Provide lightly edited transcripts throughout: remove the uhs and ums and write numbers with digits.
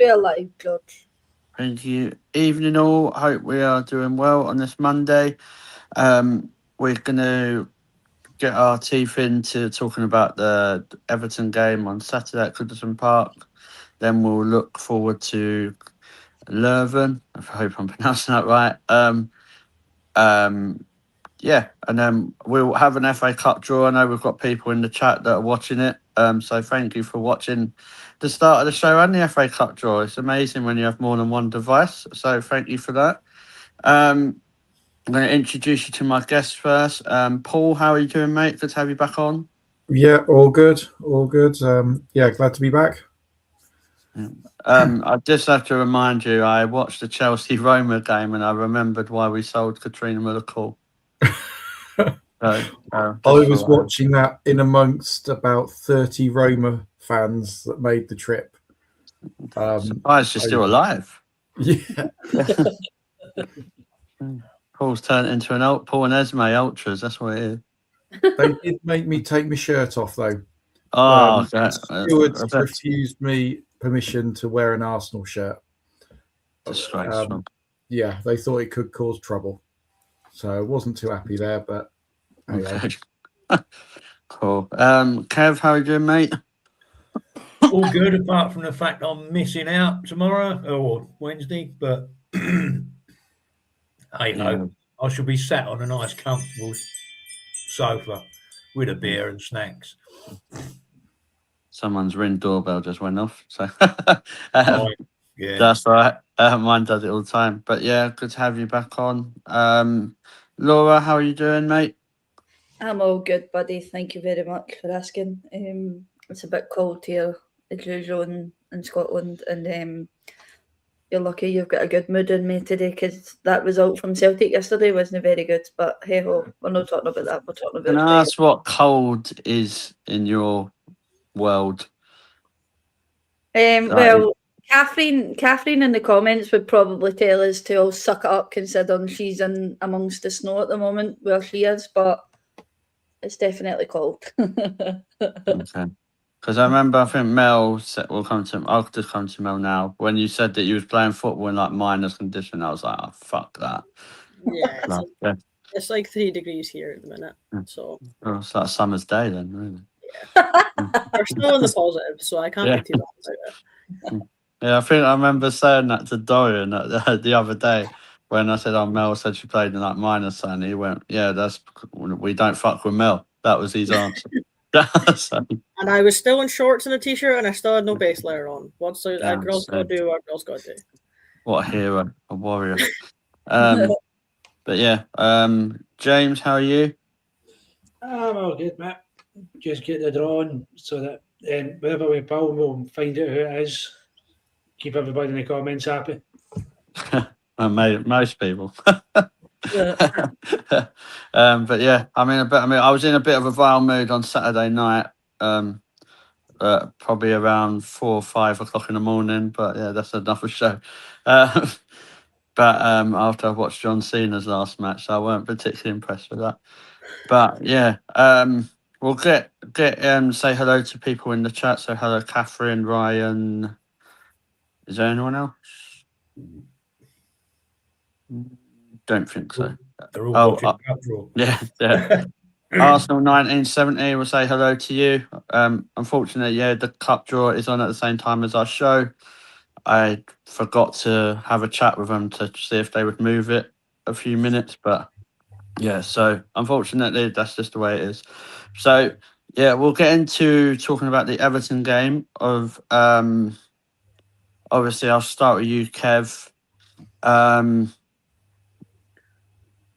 be alive, George. Thank you. Evening all. Hope we are doing well on this Monday. We're going to get our teeth into talking about the Everton game on Saturday at Goodison Park. Then we'll look forward to Leuven. I hope I'm pronouncing that right. Yeah, and then we'll have an FA Cup draw. I know we've got people in the chat that are watching it. So thank you for watching the start of the show and the FA Cup draw. It's amazing when you have more than one device. So thank you for that. I'm going to introduce you to my guests first. Paul, how are you doing, mate? Good to have you back on. Yeah, all good, all good. Yeah, glad to be back. I just have to remind you, I watched the Chelsea-Roma game and I remembered why we sold Katrina Miller-Cole. I was watching that in amongst about 30 Roma fans that made the trip. Surprised you're still alive. Yeah. Paul's turned into an Paul and Esme ultras. That's what it is. They did make me take my shirt off though. Oh, stewards refused me permission to wear an Arsenal shirt. Disgraceful. Yeah, they thought it could cause trouble, so I wasn't too happy there. But okay. Cool. Kev, how are you doing, mate? All good, apart from the fact I'm missing out tomorrow or Wednesday. But hey ho, I shall be sat on a nice, comfortable sofa with a beer and snacks. Someone's Ring doorbell just went off, so yeah, that's right. Mine does it all the time. But yeah, good to have you back on. Laura, how are you doing, mate? I'm all good, buddy. Thank you very much for asking. It's a bit cold here, as usual, in Scotland, and you're lucky you've got a good mood in me today because that result from Celtic yesterday wasn't very good. But hey ho, we're not talking about that. We're talking about. Can I ask what cold is in your world? Well, Catherine in the comments would probably tell us to all suck it up, considering she's in amongst the snow at the moment where she is, but it's definitely cold. Okay. Because I remember, I think Mel said, I'll just come to Mel now. When you said that you was playing football in like minus condition, I was like, oh, fuck that. Yeah, it's like 3 degrees here at the minute. So it's like a summer's day then, really. Yeah. There's snow in the positive, so I can't be too bad about it. Yeah, I think I remember saying that to Dorian the other day when I said, Mel said she played in like minus, and he went, yeah, we don't fuck with Mel. That was his answer. And I was still in shorts and a t-shirt, and I still had no base layer on. What's a girl's got to do? What a girl's got to do. What a hero, a warrior. But yeah, James, how are you? I'm all good, Matt. Just get the draw on so that wherever we pull, we'll find out who it is. Keep everybody in the comments happy. Most people. But yeah, I was in a bit of a vile mood on Saturday night, probably around 4 or 5 o'clock in the morning. But yeah, that's another show. But after I watched John Cena's last match, so I weren't particularly impressed with that. But yeah, we'll get say hello to people in the chat. So hello, Catherine, Ryan. Is there anyone else? Don't think so. They're all yeah. Arsenal 1970 will say hello to you. Unfortunately, yeah, the cup draw is on at the same time as our show. I forgot to have a chat with them to see if they would move it a few minutes, but yeah, so unfortunately that's just the way it is. So yeah, we'll get into talking about the Everton game of obviously I'll start with you, Kev.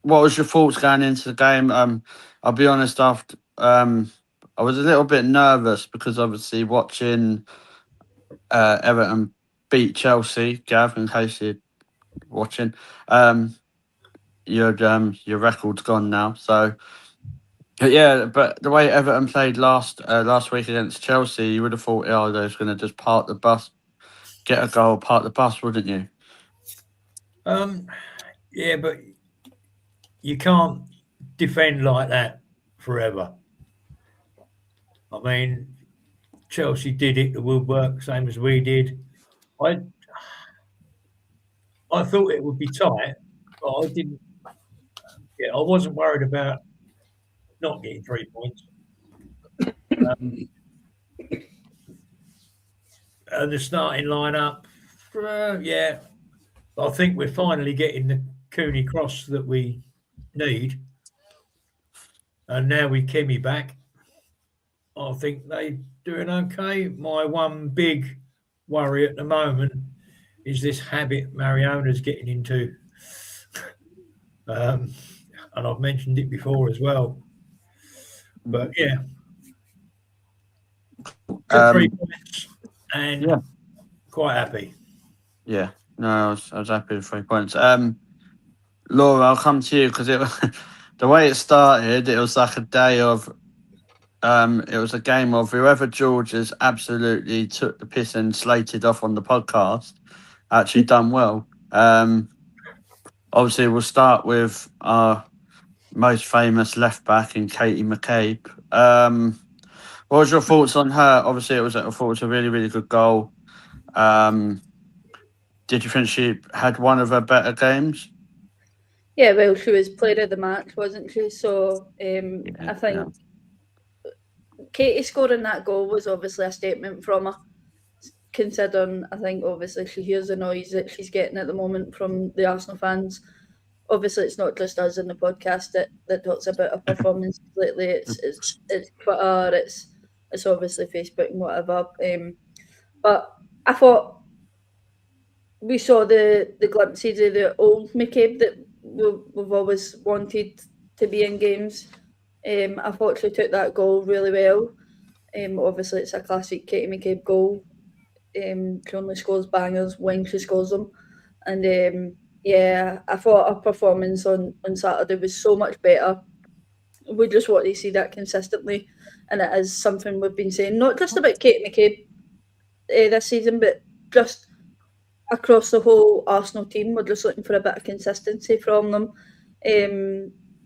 What was your thoughts going into the game? I'll be honest, after I was a little bit nervous because obviously watching Everton beat Chelsea, Gav, in case you're watching, your record's gone now. So yeah, but the way Everton played last week against Chelsea, you would have thought, they're just going to just park the bus, get a goal, park the bus, wouldn't you? Yeah, but you can't defend like that forever. I mean, Chelsea did it the woodwork, same as we did. I thought it would be tight, but I didn't. Yeah, I wasn't worried about not getting 3 points. And the starting lineup, yeah, I think we're finally getting the Cooney cross that we need. And now with Kimmy back, I think they're doing okay. My one big worry at the moment is this habit Mariona's getting into. And I've mentioned it before as well. But yeah, good 3 points and quite happy. Yeah, no, I was happy with 3 points. Laura, I'll come to you because the way it started, it was like a day of, it was a game of whoever George's absolutely took the piss and slated off on the podcast actually done well. Obviously, we'll start with our most famous left back in Katie McCabe. What was your thoughts on her? Obviously, I thought it was a really, really good goal. Did you think she had one of her better games? Yeah, well, she was player of the match, wasn't she? So I think Katie scoring that goal was obviously a statement from her, considering I think obviously she hears the noise that she's getting at the moment from the Arsenal fans. Obviously, it's not just us in the podcast that talks about her performance lately. It's Twitter, it's obviously Facebook and whatever. But I thought we saw the glimpses of the old McCabe that we've always wanted to be in games. I thought she took that goal really well. Obviously, it's a classic Katie McCabe goal. She only scores bangers when she scores them. And yeah, I thought our performance on Saturday was so much better. We just want to see that consistently. And it is something we've been saying, not just about Katie McCabe this season, but just across the whole Arsenal team. We're just looking for a bit of consistency from them.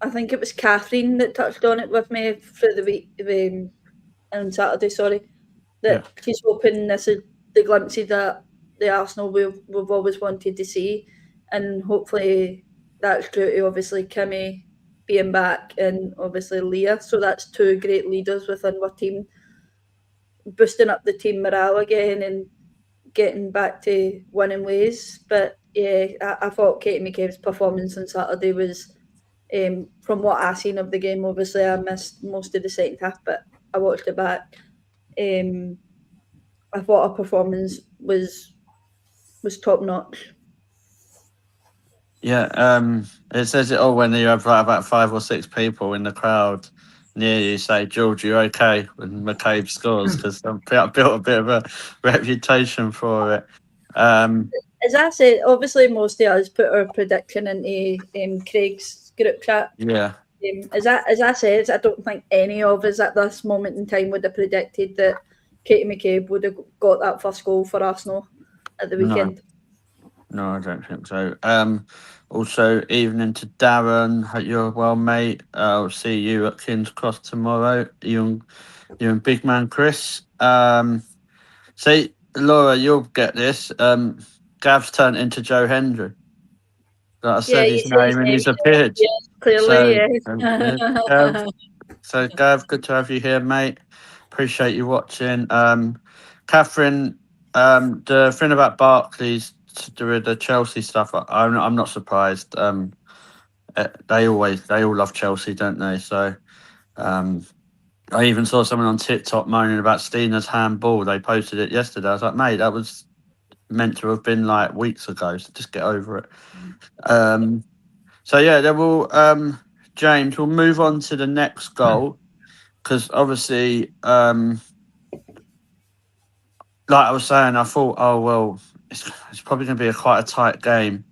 I think it was Catherine that touched on it with me for the week on Saturday, that she's hoping this is the glimpses that the Arsenal we've always wanted to see, and hopefully that's due to obviously Kimmy being back and obviously Leah. So that's two great leaders within our team, boosting up the team morale again and getting back to winning ways. But yeah, I thought Katie McCabe's performance on Saturday was, from what I seen of the game, obviously I missed most of the second half, but I watched it back. I thought her performance was top notch. Yeah, it says it all when you have like about 5 or 6 people in the crowd near you say, "George, you okay?" when McCabe scores, because I've built a bit of a reputation for it. As I said, obviously most of us put our prediction into Craig's group chat. Yeah. As I said, I don't think any of us at this moment in time would have predicted that Katie McCabe would have got that first goal for Arsenal at the weekend. No, I don't think so. Also, evening to Darren. Hope you're well, mate. I'll see you at King's Cross tomorrow. You and big man Chris. See, Laura, you'll get this. Gav's turned into Joe Hendry. I said his name and he's appeared. Yeah, clearly, So, Gav, good to have you here, mate. Appreciate you watching. Catherine, the thing about Barclays to do with the Chelsea stuff, I'm not surprised. They all love Chelsea, don't they? So, I even saw someone on TikTok moaning about Stina's handball. They posted it yesterday. I was like, mate, that was meant to have been like weeks ago. So just get over it. So yeah, James, we'll move on to the next goal, because obviously, like I was saying, I thought, oh well, it's probably going to be quite a tight game.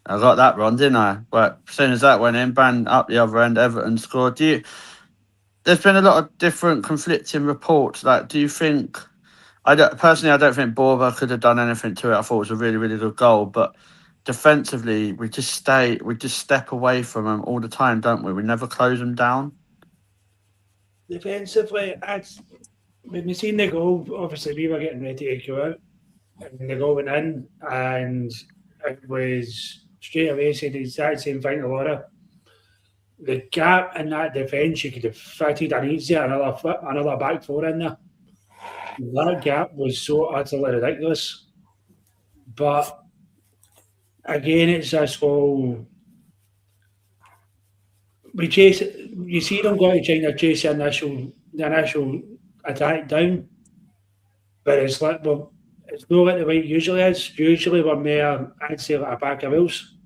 I got that wrong, didn't I? But as soon as that went in, bang, up the other end, Everton scored. There's been a lot of different conflicting reports. Like, do you think? I don't think Borba could have done anything to it. I thought it was a really, really good goal, but defensively, we just step away from them all the time, don't we? We never close them down. Defensively, when we seen the goal, obviously we were getting ready to go out, and the goal went in, and it was straight away said the exact same thing to Laura. The gap in that defence, you could have fitted an easier another back four in there. That gap was so utterly ridiculous. But again, it's this whole we chase. You see them going to try to chase the initial attack down, but it's like it's not like the way it usually is. Usually we're more, I'd say, like a pack of wolves.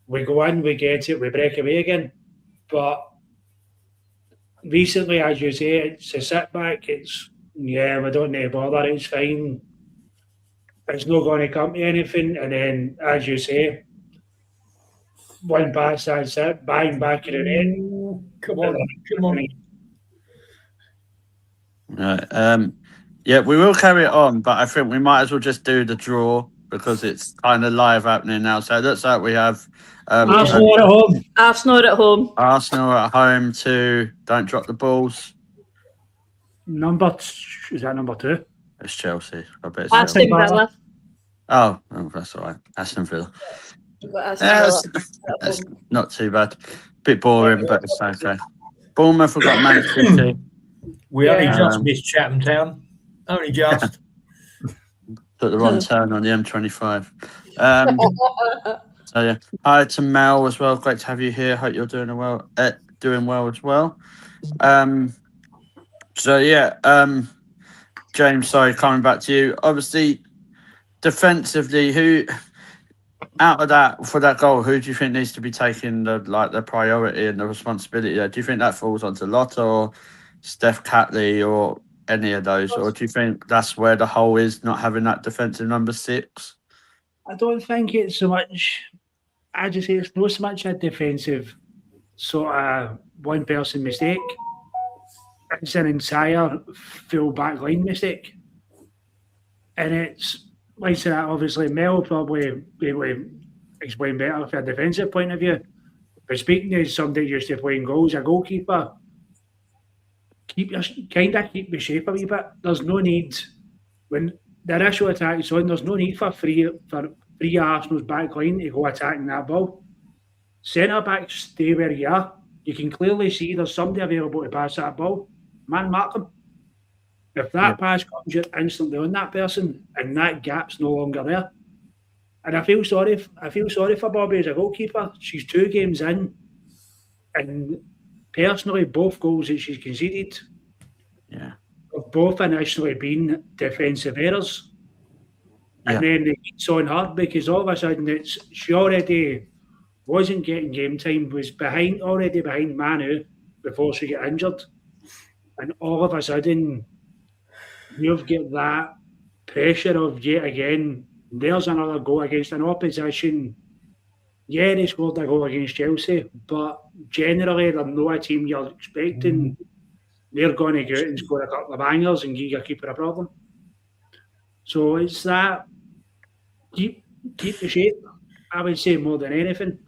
We go in, we get it, we break away again. But recently, as you say, it's a setback. It's we don't need to bother. It's fine. It's not going to come to anything. And then, as you say, one pass, that's it. Bang, back in the net. Come on. Right. Yeah, we will carry it on, but I think we might as well just do the draw because it's kind of live happening now. So it looks like we have Arsenal at home. Arsenal at home. Arsenal at home to Don't Drop the Balls. Is that number 2? It's Chelsea. I bet it's Aston Chelsea. Villa. Oh, that's all right. Aston Villa. We've got Aston Villa at That's home. not too bad. Bit boring, but it's okay. Bournemouth, we've got Man City. We only just missed Chatham Town. Only just. Took the wrong turn on the M25. So yeah, hi to Mel as well. Great to have you here. Hope you're doing well. Doing well as well. So yeah, James. Sorry, coming back to you. Obviously, defensively, who out of that for that goal, who do you think needs to be taking the priority and the responsibility? Do you think that falls onto Lotta or Steph Catley or any of those, or do you think that's where the hole is, not having that defensive number 6? I don't think it's so much. I just say it's not so much a defensive sort of one person mistake. It's an entire full back line mistake, and it's like I said. Obviously, Mel will probably be able to explain better from a defensive point of view. But speaking to somebody used to playing goals, a goalkeeper, keep the shape a wee bit. There's no need when the initial attack is on. There's no need for free Arsenal's back line to go attacking that ball. Centre backs stay where you are. You can clearly see there's somebody available to pass that ball. Man, mark them. If that pass comes, you're instantly on that person, and that gap's no longer there. And I feel sorry for Bobby as a goalkeeper. She's 2 games in, and personally, both goals that she's conceded have both initially been defensive errors. And then it's on her because all of a sudden she already wasn't getting game time, was already behind Manu before she got injured. And all of a sudden, you've got that pressure of yet again, there's another goal against an opposition. Yeah, they scored a goal against Chelsea, but generally they're not a team you're expecting. They're going to go out and score a couple of bangers and give your keeper a problem. So it's that keep the shape, I would say, more than anything.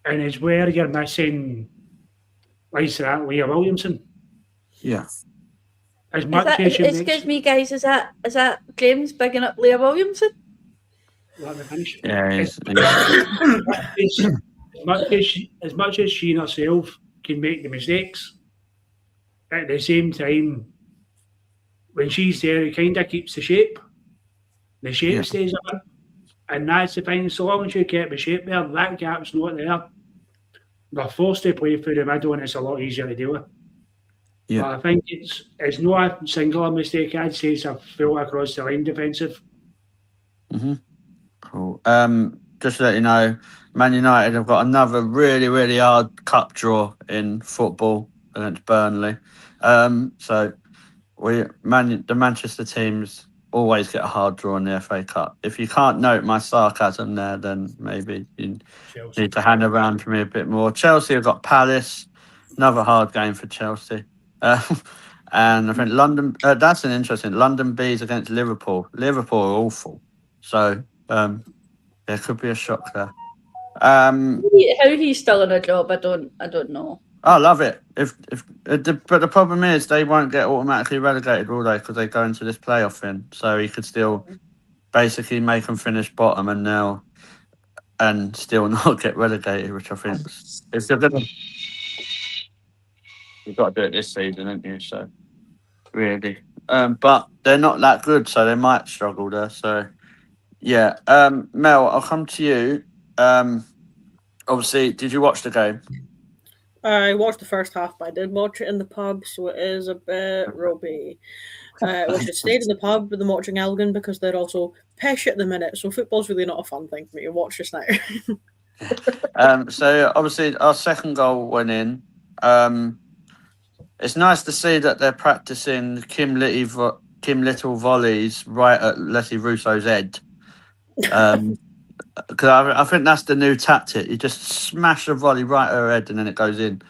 And it's where you're missing, like that, Leah Williamson. Yeah. Excuse me, guys. Is that James bigging up Leah Williamson? Let me finish. Yeah. As much as she herself can make the mistakes, at the same time, when she's there, it kind of keeps the shape. The shape stays up, and that's the thing. So long as you keep the shape there, that gap's not there. They're forced to play through the middle, and it's a lot easier to deal with. Yeah. But I think it's not a singular mistake. I'd say it's a full across the line defensive. Cool. Just to let you know, Man United have got another really, really hard cup draw in football against Burnley. So the Manchester teams always get a hard draw in the FA Cup. If you can't note my sarcasm there, then maybe you need to hand around to me a bit more. Chelsea have got Palace, another hard game for Chelsea. And I think London, that's an interesting, London Bees against Liverpool. Liverpool are awful. So there could be a shock there. How he's still in a job, I don't know. I love it. But the problem is they won't get automatically relegated, will they? Because they go into this playoff thing. So he could still basically make them finish bottom and still not get relegated, which I think if they're gonna, you've got to do it this season, haven't you? So really, but they're not that good, so they might struggle there. So yeah, Mel, I'll come to you. Obviously, did you watch the game? I watched the first half, but I did watch it in the pub, so it is a bit ropey. I wish I'd stayed in the pub with them watching Elgin because they're also pesh at the minute, so football's really not a fun thing for me to watch just now. So obviously our second goal went in. It's nice to see that they're practicing Kim Little volleys right at Alessia Russo's head. Because I think that's the new tactic. You just smash a volley right at her head and then it goes in.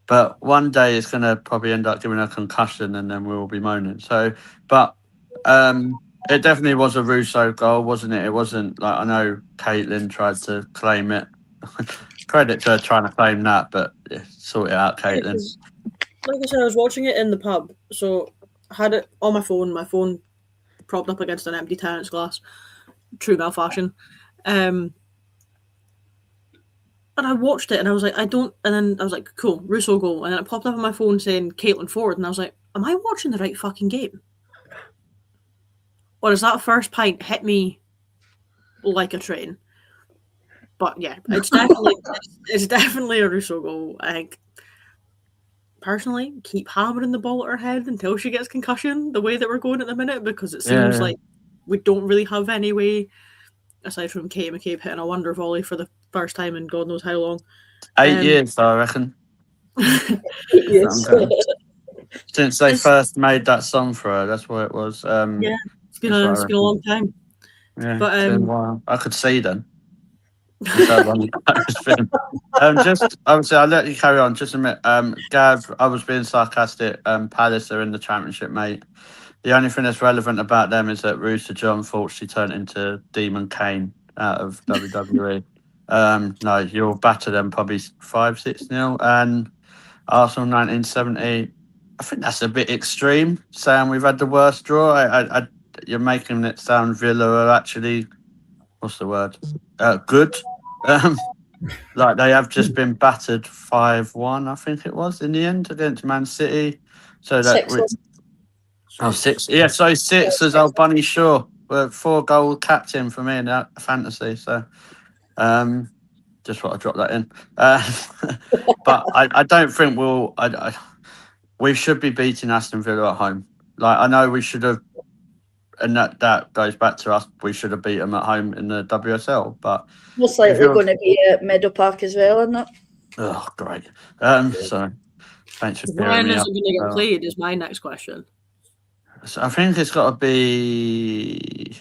But one day it's going to probably end up giving her a concussion and then we'll be moaning. So, but it definitely was a Russo goal, wasn't it? It wasn't like, I know Caitlin tried to claim it. Credit to her trying to claim that, but yeah, sort it out, Caitlin. Like I said, I was watching it in the pub, so I had it on my phone propped up against an empty tenant's glass. True Mel fashion. And I watched it and I was like, and then I was like, cool, Russo goal. And then it popped up on my phone saying Caitlin Ford. And I was like, am I watching the right fucking game? Or does that first pint hit me like a train? But yeah, it's definitely a Russo goal. I think, personally, keep hammering the ball at her head until she gets concussion the way that we're going at the minute, because it seems like we don't really have any way, aside from Katie McCabe hitting a wonder volley for the first time in God knows how long. 8 years, I reckon. Yes. Since they first made that song for her, that's what it was. Yeah, it's been a long time. Yeah, but it's been a while. I could see then. Just obviously, I'll let you carry on. Just a minute, Gav. I was being sarcastic. Palace are in the Championship, mate. The only thing that's relevant about them is that Rooster John fortunately turned into Demon Kane out of WWE. No, you'll batter them probably 5-6-0. And Arsenal 1970. I think that's a bit extreme, saying we've had the worst draw. You're making it sound Villa are actually, what's the word? Good. Like they have just been battered 5-1, I think it was, in the end against Man City. So that 6. Yeah, so 6 as old Bunny Shaw. 4-goal captain for me in that fantasy. So just thought I'd drop that in. But I don't think we should be beating Aston Villa at home. Like I know we should have, and that goes back to us. We should have beat them at home in the WSL, but most likely going to be at Meadow Park as well, isn't it? Oh, great. So thanks for clearing When me is up. it going to get played? Is my next question. So I think it's got to be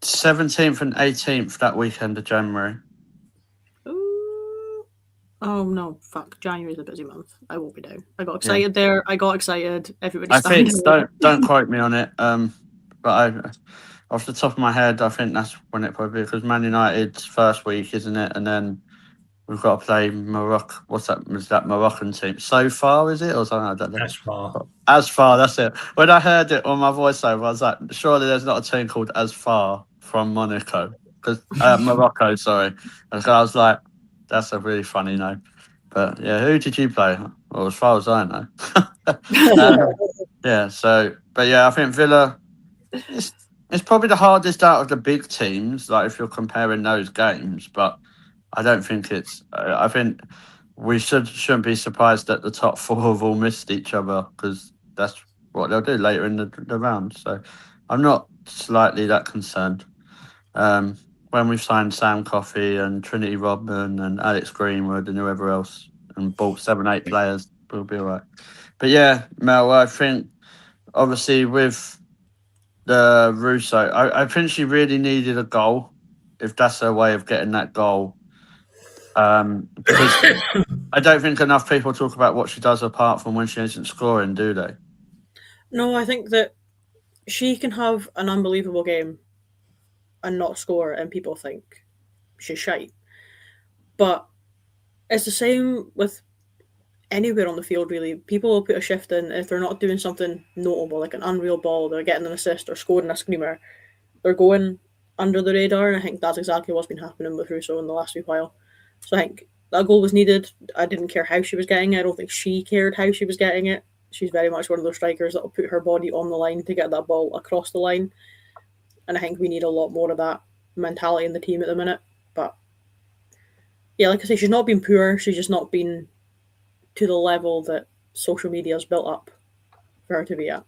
17th and 18th that weekend of January. Oh no, fuck! January's a busy month. I won't be down. I got excited there. I got excited. Everybody. I think don't quote me on it. But off the top of my head, I think that's when it probably because Man United's first week, isn't it? And then we've got to play Morocco. What's that? Is that Moroccan team? So far, is it or something? I don't know. As far. That's it. When I heard it on my voiceover, I was like, surely there's not a team called As Far from Monaco because Morocco. Sorry. And so I was like. That's a really funny name. But yeah, who did you play? Well, as far as I know. Yeah, so, but yeah, I think Villa, it's probably the hardest out of the big teams, like if you're comparing those games, but I don't think it's, I think we shouldn't be surprised that the top 4 have all missed each other because that's what they'll do later in the round. So I'm not slightly that concerned. When we've signed Sam Coffey and Trinity Rodman and Alex Greenwood and whoever else and bought 7-8 players, we'll be all right. But yeah, Mel, I think obviously with the Russo, I think she really needed a goal, if that's her way of getting that goal. Because I don't think enough people talk about what she does apart from when she isn't scoring, do they? No, I think that she can have an unbelievable game and not score, and people think she's shite. But it's the same with anywhere on the field, really. People will put a shift in. If they're not doing something notable, like an unreal ball, they're getting an assist or scoring a screamer, they're going under the radar, and I think that's exactly what's been happening with Russo in the last wee while. So I think that goal was needed. I didn't care how she was getting it. I don't think she cared how she was getting it. She's very much one of those strikers that will put her body on the line to get that ball across the line. And I think we need a lot more of that mentality in the team at the minute. But yeah, like I say, she's not been poor. She's just not been to the level that social media has built up for her to be at.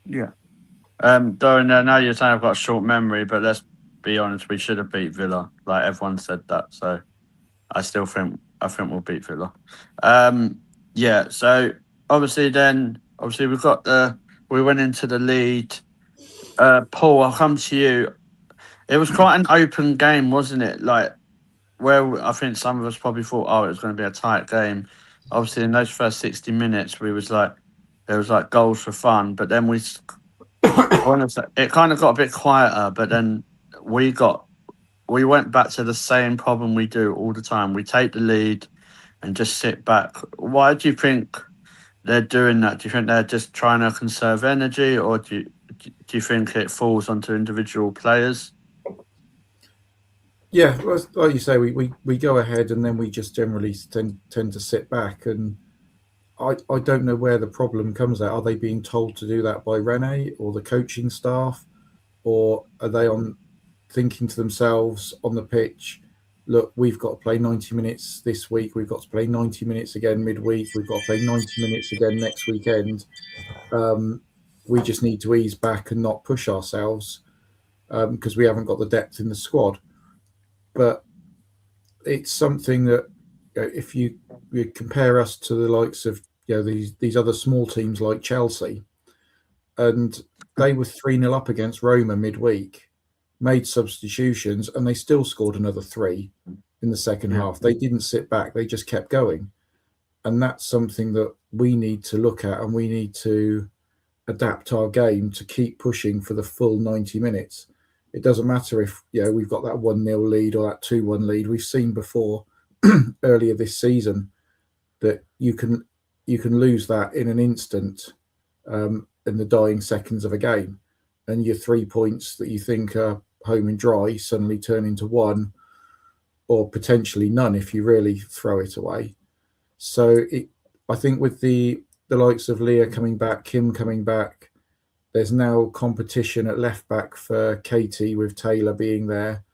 Yeah. Darren, I know you're saying I've got a short memory, but let's be honest, we should have beat Villa. Like everyone said that, so I think we'll beat Villa. Yeah. So obviously we went into the lead. Paul, I'll come to you. It was quite an open game, wasn't it? Like where I think some of us probably thought, it was going to be a tight game. Obviously, in those first 60 minutes, there was like goals for fun, but then it kind of got a bit quieter. But then we went back to the same problem we do all the time. We take the lead and just sit back. Why do you think they're doing that? Do you think they're just trying to conserve energy, or do you think it falls onto individual players? Yeah, like you say, we go ahead and then we just generally tend to sit back, and I don't know where the problem comes at. Are they being told to do that by Rene or the coaching staff, or are they thinking to themselves on the pitch, look, we've got to play 90 minutes this week, we've got to play 90 minutes again midweek, we've got to play 90 minutes again next weekend. We just need to ease back and not push ourselves because we haven't got the depth in the squad. But it's something that if you compare us to the likes of these other small teams like Chelsea, and they were 3-0 up against Roma midweek, made substitutions, and they still scored another 3 in the second half. They didn't sit back, they just kept going. And that's something that we need to look at, and we need to adapt our game to keep pushing for the full 90 minutes. It doesn't matter if we've got that 1-0 lead or that 2-1 lead. We've seen before earlier this season that you can lose that in an instant in the dying seconds of a game, and your 3 points that you think are home and dry suddenly turn into 1 or potentially none if you really throw it away. So I think with the likes of Leah coming back, Kim coming back, there's now competition at left back for Katie with Taylor being there.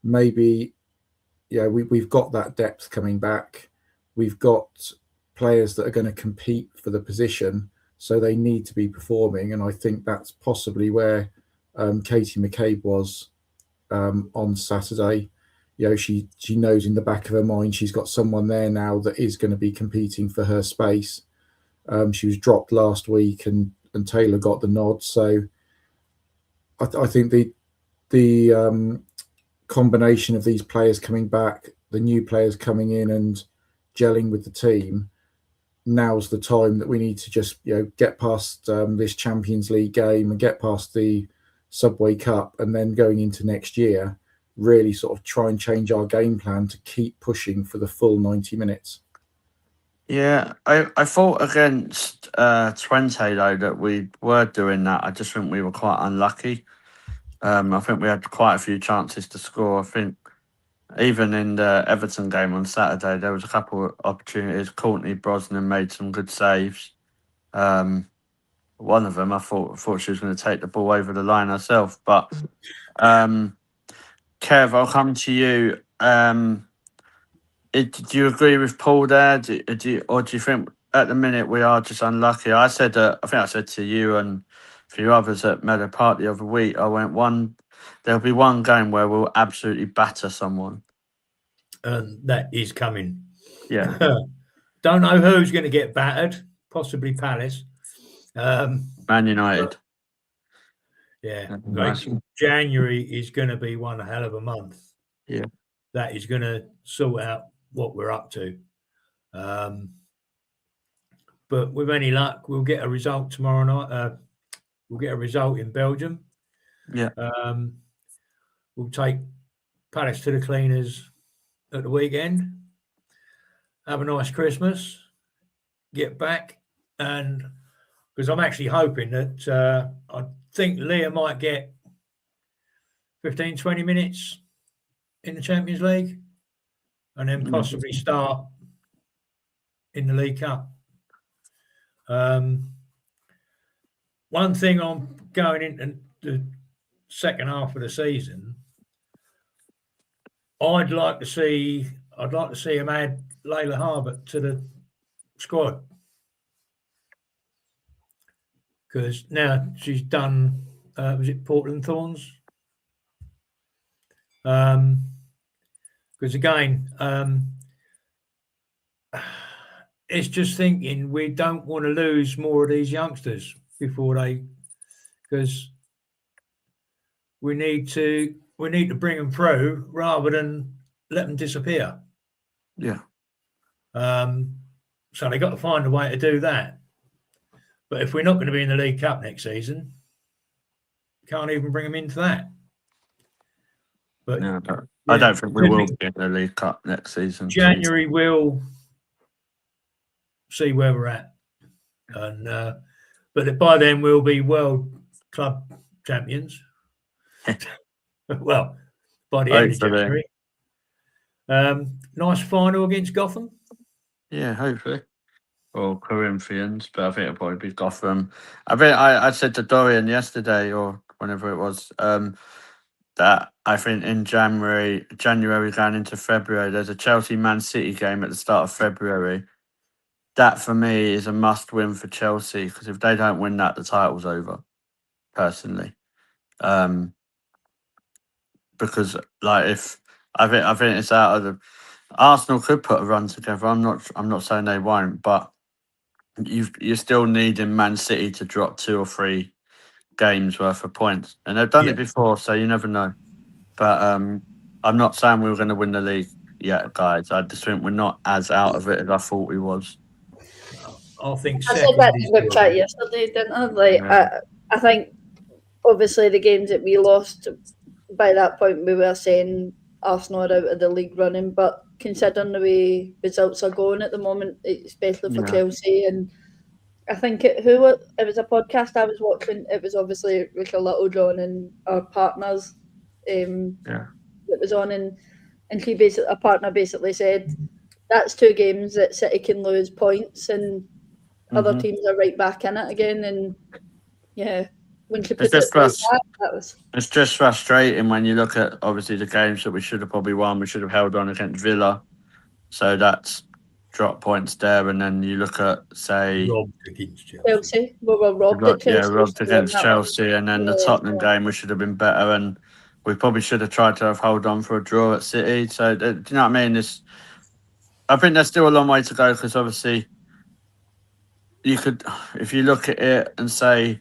Maybe, we've got that depth coming back. We've got players that are going to compete for the position, so they need to be performing. And I think that's possibly where Katie McCabe was on Saturday. She knows in the back of her mind she's got someone there now that is going to be competing for her space. She was dropped last week, and Taylor got the nod. So I think the combination of these players coming back, the new players coming in and gelling with the team, now's the time that we need to just get past this Champions League game and get past the Subway Cup, and then going into next year, really sort of try and change our game plan to keep pushing for the full 90 minutes. Yeah, I thought against Twente though that we were doing that. I just think we were quite unlucky. I think we had quite a few chances to score. I think even in the Everton game on Saturday, there was a couple of opportunities. Courtney Brosnan made some good saves. One of them, I thought she was going to take the ball over the line herself. But Kev, I'll come to you. Do you agree with Paul there? Do you think at the minute we are just unlucky? I think I said to you and a few others at Meadow Park the other week, there'll be one game where we'll absolutely batter someone. And that is coming. Yeah. Don't know who's going to get battered, possibly Palace. Man United. Yeah. Nice. January is going to be one hell of a month. Yeah. That is going to sort out what we're up to. But with any luck, we'll get a result tomorrow night. We'll get a result in Belgium. Yeah. We'll take Palace to the cleaners at the weekend. have a nice Christmas, get back, and because I'm actually hoping that I think Leah might get 15, 20 minutes in the Champions League and then possibly start in the League Cup. One thing I'm going into the second half of the season, I'd like to see him add Layla Harbert to the squad, because now she's done. Was it Portland Thorns? Because again, it's just thinking we don't want to lose more of these youngsters before they, because we need to bring them through rather than let them disappear. Yeah. So they got to find a way to do that. But if we're not going to be in the League Cup next season, can't even bring them into that. But No, I don't think we will be in the League Cup next season. January we'll see where we're at, and but by then we'll be World Club champions. Well, by the end of January. Nice final against Gotham. Yeah, hopefully. Or Corinthians, but I think it'll probably be Gotham. I said to Dorian yesterday or whenever it was, that I think in January going into February, there's a Chelsea Man City game at the start of February. That for me is a must win for Chelsea, because if they don't win that, the title's over. Personally, because like I think it's out of the. Arsenal could put a run together. I'm not saying they won't, but you're still needing Man City to drop 2 or 3 games worth of points, and they've done it before, so you never know. But I'm not saying we were going to win the league yet, guys. I just think we're not as out of it as I thought we was. I think I said that in the chat yesterday, didn't I? Like, I think obviously the games that we lost, by that point we were saying Arsenal are out of the league running, but considering the way results are going at the moment, especially for Chelsea, and I think it was a podcast I was watching. It was obviously Rachel Littlejohn and our partners that was on, and our partner basically said that's 2 games that City can lose points and other teams are right back in it again. And when she put it like that was. It's just frustrating when you look at obviously the games that we should have probably won. We should have held on against Villa, so that's drop points there. And then you look at robbed against Chelsea. We were robbed at Chelsea. Robbed against Chelsea, and then the Tottenham game we should have been better, and we probably should have tried to have hold on for a draw at City. So do you know what I mean? I think there's still a long way to go, because obviously you could, if you look at it and say,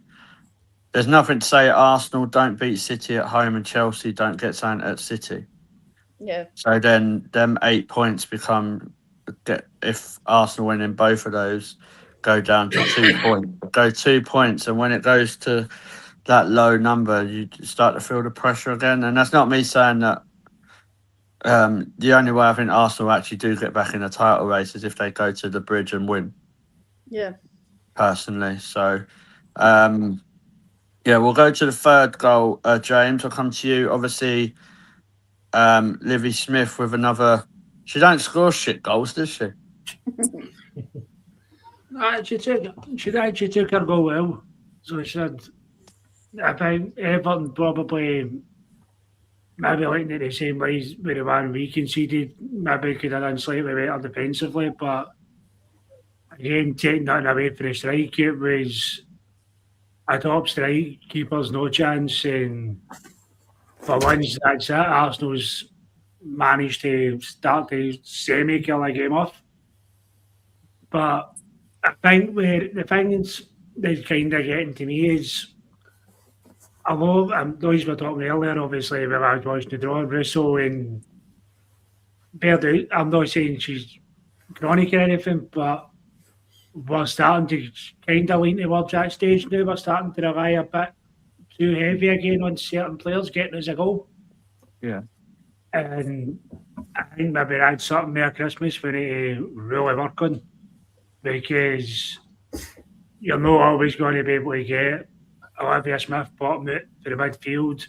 there's nothing to say Arsenal don't beat City at home and Chelsea don't get something at City. Yeah. So then them 8 points if Arsenal win in both of those, go down to 2 points. Go 2 points, and when it goes to that low number, you start to feel the pressure again. And that's not me saying that. The only way I think Arsenal actually do get back in the title race is if they go to the bridge and win. Yeah. Personally, so we'll go to the third goal. James, I'll come to you. Obviously, Livy Smith with another. She don't score shit goals, does she? She actually took her goal well. So she said, I think Everton probably maybe looking at the same ways with the one we conceded, maybe could have done slightly better defensively, but again, taking nothing away from the strike, it was a top strike, keeper's no chance, and for once, that's it. Arsenal's managed to start to semi-kill a game off. But I think the things that's kind of getting to me is, those were talking earlier, obviously, when I was watching the draw, Russo and Verdu. I'm not saying she's chronic or anything, but we're starting to kind of lean towards that stage now. We're starting to rely a bit too heavy again on certain players getting us a goal. Yeah. And I think maybe that's something more Christmas we need to really work on, because you're not always going to be able to get Olivia Smith bottom out to the midfield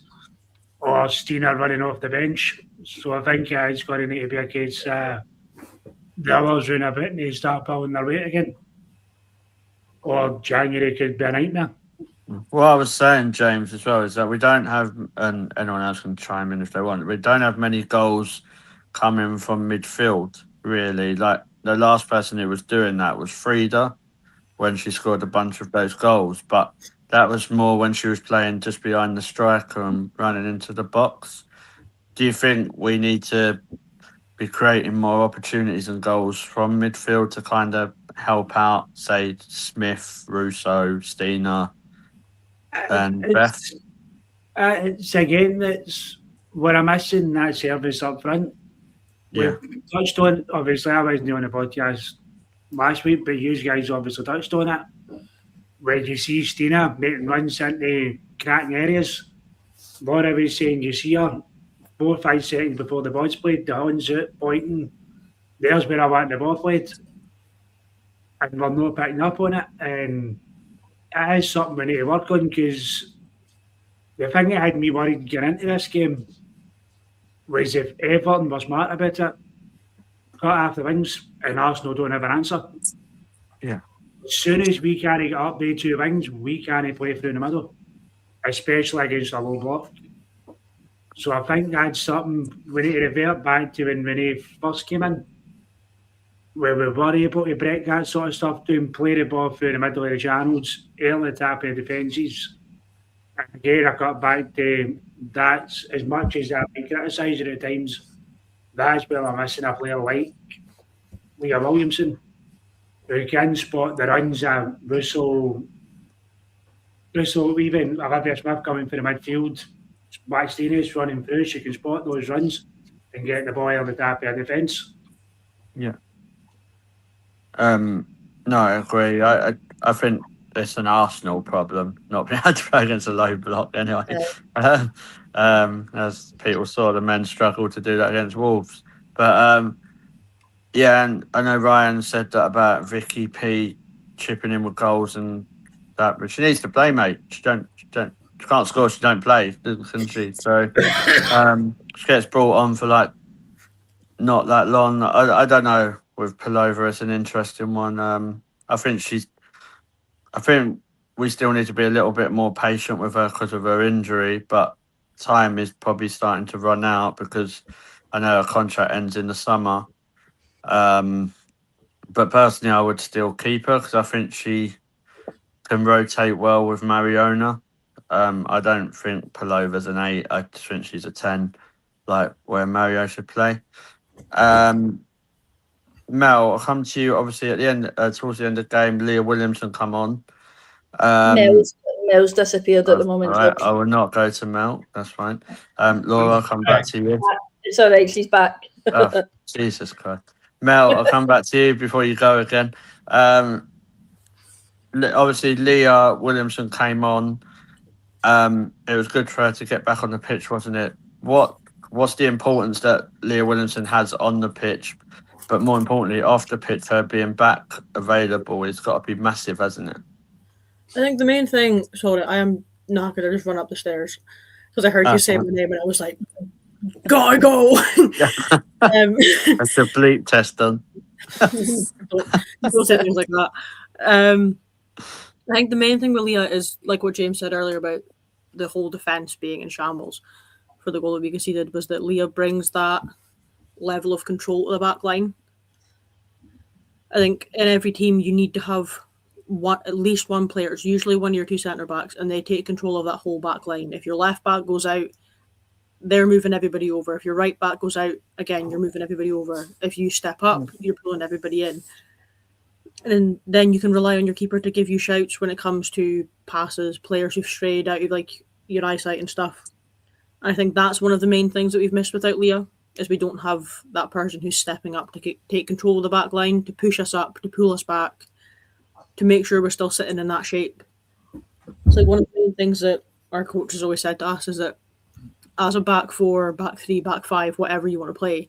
or Steiner running off the bench. So I think it's going to need to be a case the others round a bit and they start pulling their weight again. Or January could be a nightmare. What I was saying, James, as well, is that we don't have, and anyone else can chime in if they want, we don't have many goals coming from midfield, really. Like, the last person who was doing that was Frida when she scored a bunch of those goals. But that was more when she was playing just behind the striker and running into the box. Do you think we need to be creating more opportunities and goals from midfield to kind of help out, say, Smith, Russo, Steiner, and Beth? It's again, that's what I'm missing, that service up front. Yeah. We touched on, obviously, I wasn't on the podcast last week, but you guys obviously touched on it. When you see Steiner making runs into cracking areas, Laura was saying you see her 4 or 5 seconds before the ball's played, the horn's out, pointing, there's where I want the ball played. And we're not picking up on it. And it is something we need to work on, because the thing that had me worried getting into this game was if Everton were smart about it, cut off the wings, and Arsenal don't have an answer. Yeah. As soon as we can't get up the 2 wings, we can't play through the middle, especially against a low block. So I think that's something we need to revert back to when Renee first came in, where we were able to break that sort of stuff down, play the ball through the middle of the channels, early tap of defences. And again, I got back to that's, as much as I've been criticising at times, that's where I'm missing a player like Leah Williamson, who can spot the runs of Russo, even Olivia Smith coming for the midfield. Backstairs running through, she can spot those runs and get the ball on the top of the defence. Yeah. No, I agree. I think it's an Arsenal problem, not being able to play against a low block anyway. As people saw, the men struggle to do that against Wolves. But yeah, and I know Ryan said that about Vicky P chipping in with goals and that, but she needs to play, mate. She can't score. She don't play, doesn't she? So she gets brought on for like not that long. I don't know. With Palova, it's an interesting one. I think we still need to be a little bit more patient with her because of her injury, but time is probably starting to run out because I know her contract ends in the summer. But personally, I would still keep her because I think she can rotate well with Mariona. I don't think Palova's an 8. I think she's a 10, like where Mario should play. Mel, I'll come to you. Obviously, at the end, towards the end of the game, Leah Williamson come on. Mel's disappeared at the moment. Right, I will not go to Mel. That's fine. Laura, I'll come back to you. It's all right. She's back. Oh, Jesus Christ. Mel, I'll come back to you before you go again. Obviously, Leah Williamson came on. It was good for her to get back on the pitch, wasn't it? What's the importance that Leah Williamson has on the pitch, but more importantly, off the pitch, her being back available, it's got to be massive, hasn't it? I think the main thing, sorry, I am not going to just run up the stairs because I heard you say my name and I was like, gotta go. That's a bleep test done. don't say things like that. I think the main thing with Leah is like what James said earlier about the whole defence being in shambles for the goal that we conceded, was that Leah brings that level of control to the back line. I think in every team you need to have at least one player, it's usually one of your 2 centre backs, and they take control of that whole back line. If your left back goes out, they're moving everybody over. If your right back goes out, again, you're moving everybody over. If you step up, you're pulling everybody in. And then you can rely on your keeper to give you shouts when it comes to passes, players who've strayed out of like your eyesight and stuff. I think that's one of the main things that we've missed without Leah, is we don't have that person who's stepping up to take control of the back line, to push us up, to pull us back, to make sure we're still sitting in that shape. It's like one of the main things that our coach has always said to us is that as a back 4, back 3, back 5, whatever you want to play,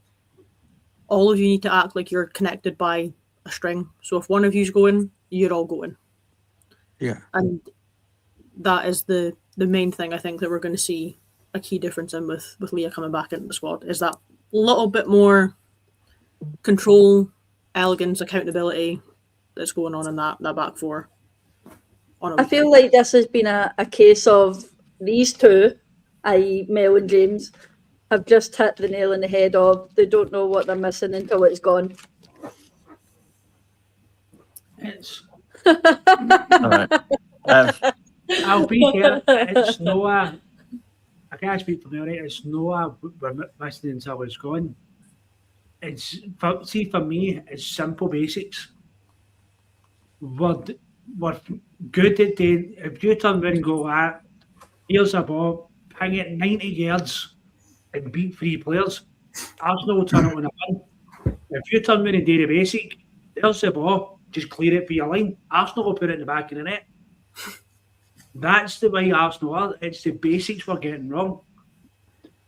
all of you need to act like you're connected by a string. So if one of you's going, you're all going. Yeah. And that is the main thing I think that we're going to see a key difference in with Leah coming back into the squad, is that little bit more control, elegance, accountability that's going on in that back four. I feel like this has been a case of these two, i.e. Mel and James, have just hit the nail on the head of they don't know what they're missing until it's gone. It's, All right. I'll be here. It's no I can't speak for me, right? It's no we're missing until it's gone. It's for me, it's simple basics. We're good at doing. If you turn around and go, here's a ball, hang it 90 yards and beat 3 players, Arsenal will turn it on a win. If you turn around and do the basic, there's the ball, just clear it for your line. Arsenal will put it in the back of the net. That's the way Arsenal are. It's the basics we're getting wrong.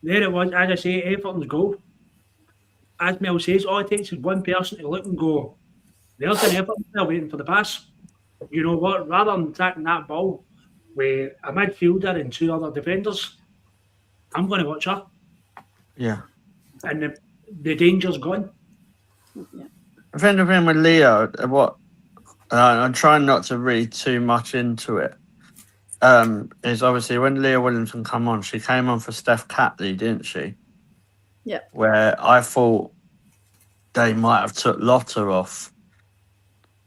There it was, as I say, Everton's goal. As Mel says, all it takes is one person to look and go, there's an Everton player waiting for the pass. You know what? Rather than taking that ball with a midfielder and 2 other defenders, I'm going to watch her. Yeah. And the danger's gone. I think the thing with Leo, I'm trying not to read too much into it, is obviously when Leah Williamson come on, she came on for Steph Catley, didn't she? Yeah. Where I thought they might have took Lotta off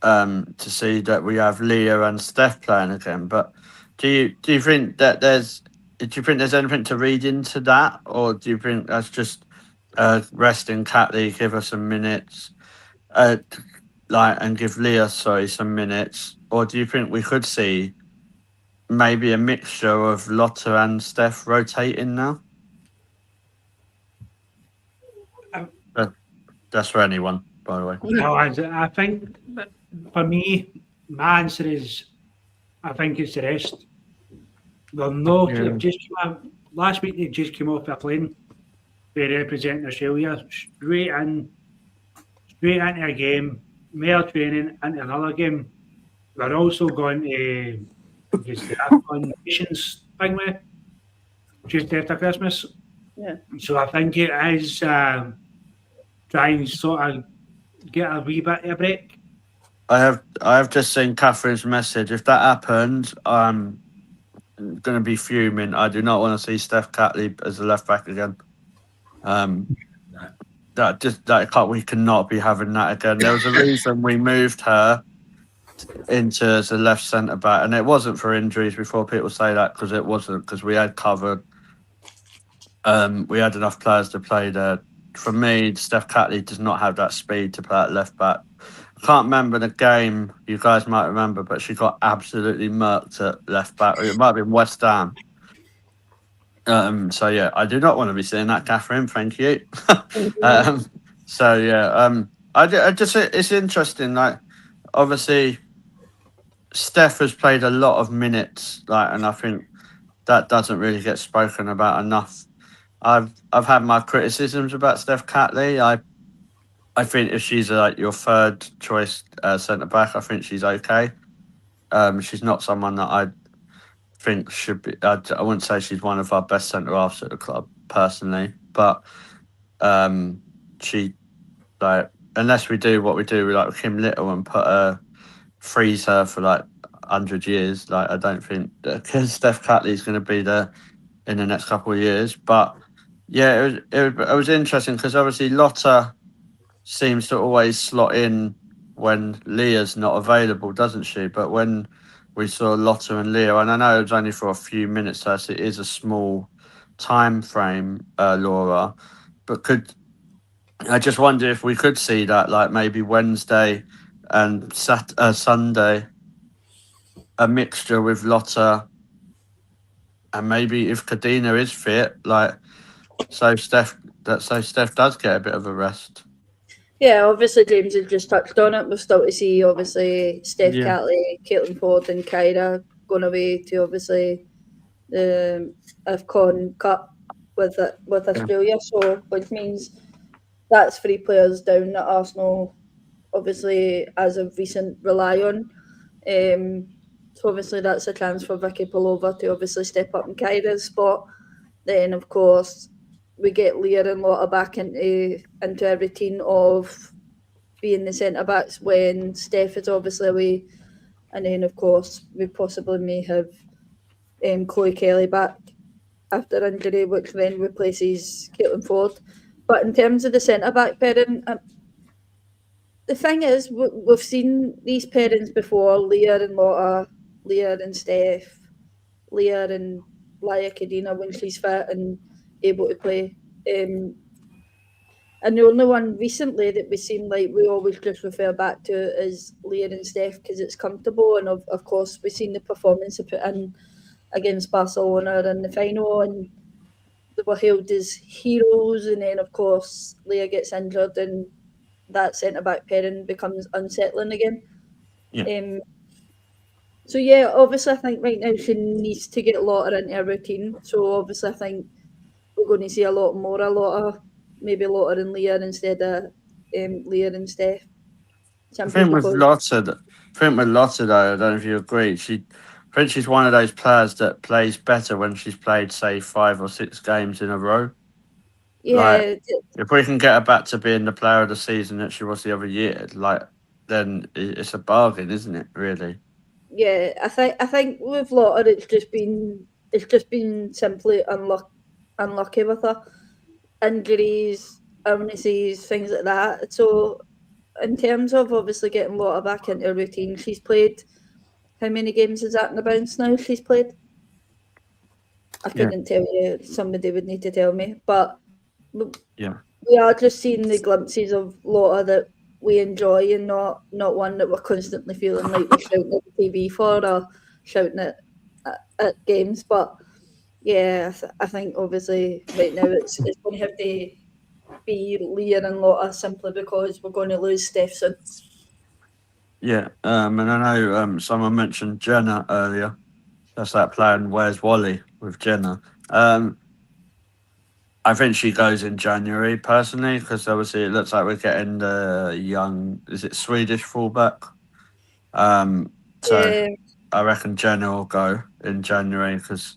to see that we have Leah and Steph playing again. But do you think that there's anything to read into that, or do you think that's just resting Catley, give her some minutes, and give Leah some minutes, or do you think we could see maybe a mixture of Lotta and Steph rotating now? That's for anyone, by the way. No, I think that for me, my answer is I think it's the rest. They've just come out, last week they just came off a plane. They represent Australia straight into a game, more training, into another game. They're also going to just the African Nations thing with just after Christmas. Yeah. So I think it is trying to sort of get a wee bit of a break. I have just seen Catherine's message. If that happened, I'm going to be fuming. I do not want to see Steph Catley as a left back again. We cannot be having that again. There was a reason we moved her into as a left centre back, and it wasn't for injuries. Before people say that, because it wasn't, because we had covered. We had enough players to play there. For me, Steph Catley does not have that speed to play at left back. I can't remember the game, you guys might remember, but she got absolutely murked at left back. It might have been West Ham. So yeah, I do not want to be seeing that, Catherine. Thank you. It's interesting. Like, obviously, Steph has played a lot of minutes, and I think that doesn't really get spoken about enough. I've had my criticisms about Steph Catley. I think if she's your third choice centre back, I think she's okay. She's not someone that I think should be. I wouldn't say she's one of our best centre halves at the club personally, but she unless we do what we do with Kim Little and freeze her for 100 years. I don't think that Steph Catley is going to be there in the next couple of years. But yeah, it was interesting because obviously Lotta seems to always slot in when Leah's not available, doesn't she? But when we saw Lotta and Leah, and I know it was only for a few minutes, so it is a small time frame, Laura. But I just wonder if we could see that, maybe Wednesday and Sunday, a mixture with Lotta, and maybe if Kadina is fit, so Steph does get a bit of a rest. Yeah, obviously James has just touched on it. We're still to see, obviously, Steph Catley, Caitlin Ford and Kyra going away to, obviously, the AFCON Cup with Australia. So, which means that's 3 players down that Arsenal obviously as of recent rely on. So obviously that's a chance for Vicky Pullover to obviously step up in Kyra's spot. Then of course we get Leah and Lotta back into a routine of being the centre backs when Steph is obviously away, and then of course we possibly may have Chloe Kelly back after injury, which then replaces Caitlin Ford. But in terms of the centre back pairing, the thing is, we've seen these pairings before: Leah and Lotta, Leah and Steph, Leah and Laia Kadina when she's fit and able to play. And the only one recently that we seem like we always just refer back to is Leah and Steph because it's comfortable. And of course, we've seen the performance they put in against Barcelona in the final, and they were hailed as heroes. And then, of course, Leah gets injured, and that centre back pairing becomes unsettling again. Yeah. So yeah, obviously, I think right now she needs to get Lotta into a routine. So obviously, I think we're going to see a lot more of Lotta, maybe Lotta and Leah instead of Leah and Steph. I think with Lotta, though, I don't know if you agree. I think she's one of those players that plays better when she's played, say, 5 or 6 games in a row. Yeah, Like, if we can get her back to being the player of the season that she was the other year, then it's a bargain, isn't it? Really? yeah. I think with Lotta, it's just been simply unlucky with her injuries, illnesses, things like that. So in terms of obviously getting Lotta back into a routine, she's played. How many games is that in the bounce now? She's played. I couldn't tell you. Somebody would need to tell me. But Yeah. we are just seeing the glimpses of Lotta that we enjoy, and not one that we're constantly feeling like we're shouting at the TV for or shouting at games. But yeah, I think obviously right now it's going to have to be Leah and Lotta simply because we're going to lose Steph soon. Yeah. And I know someone mentioned Jenna earlier. That's that plan. Where's Wally with Jenna? I think she goes in January personally because obviously it looks like we're getting the young, is it Swedish fullback? So Yeah. I reckon Jenna will go in January because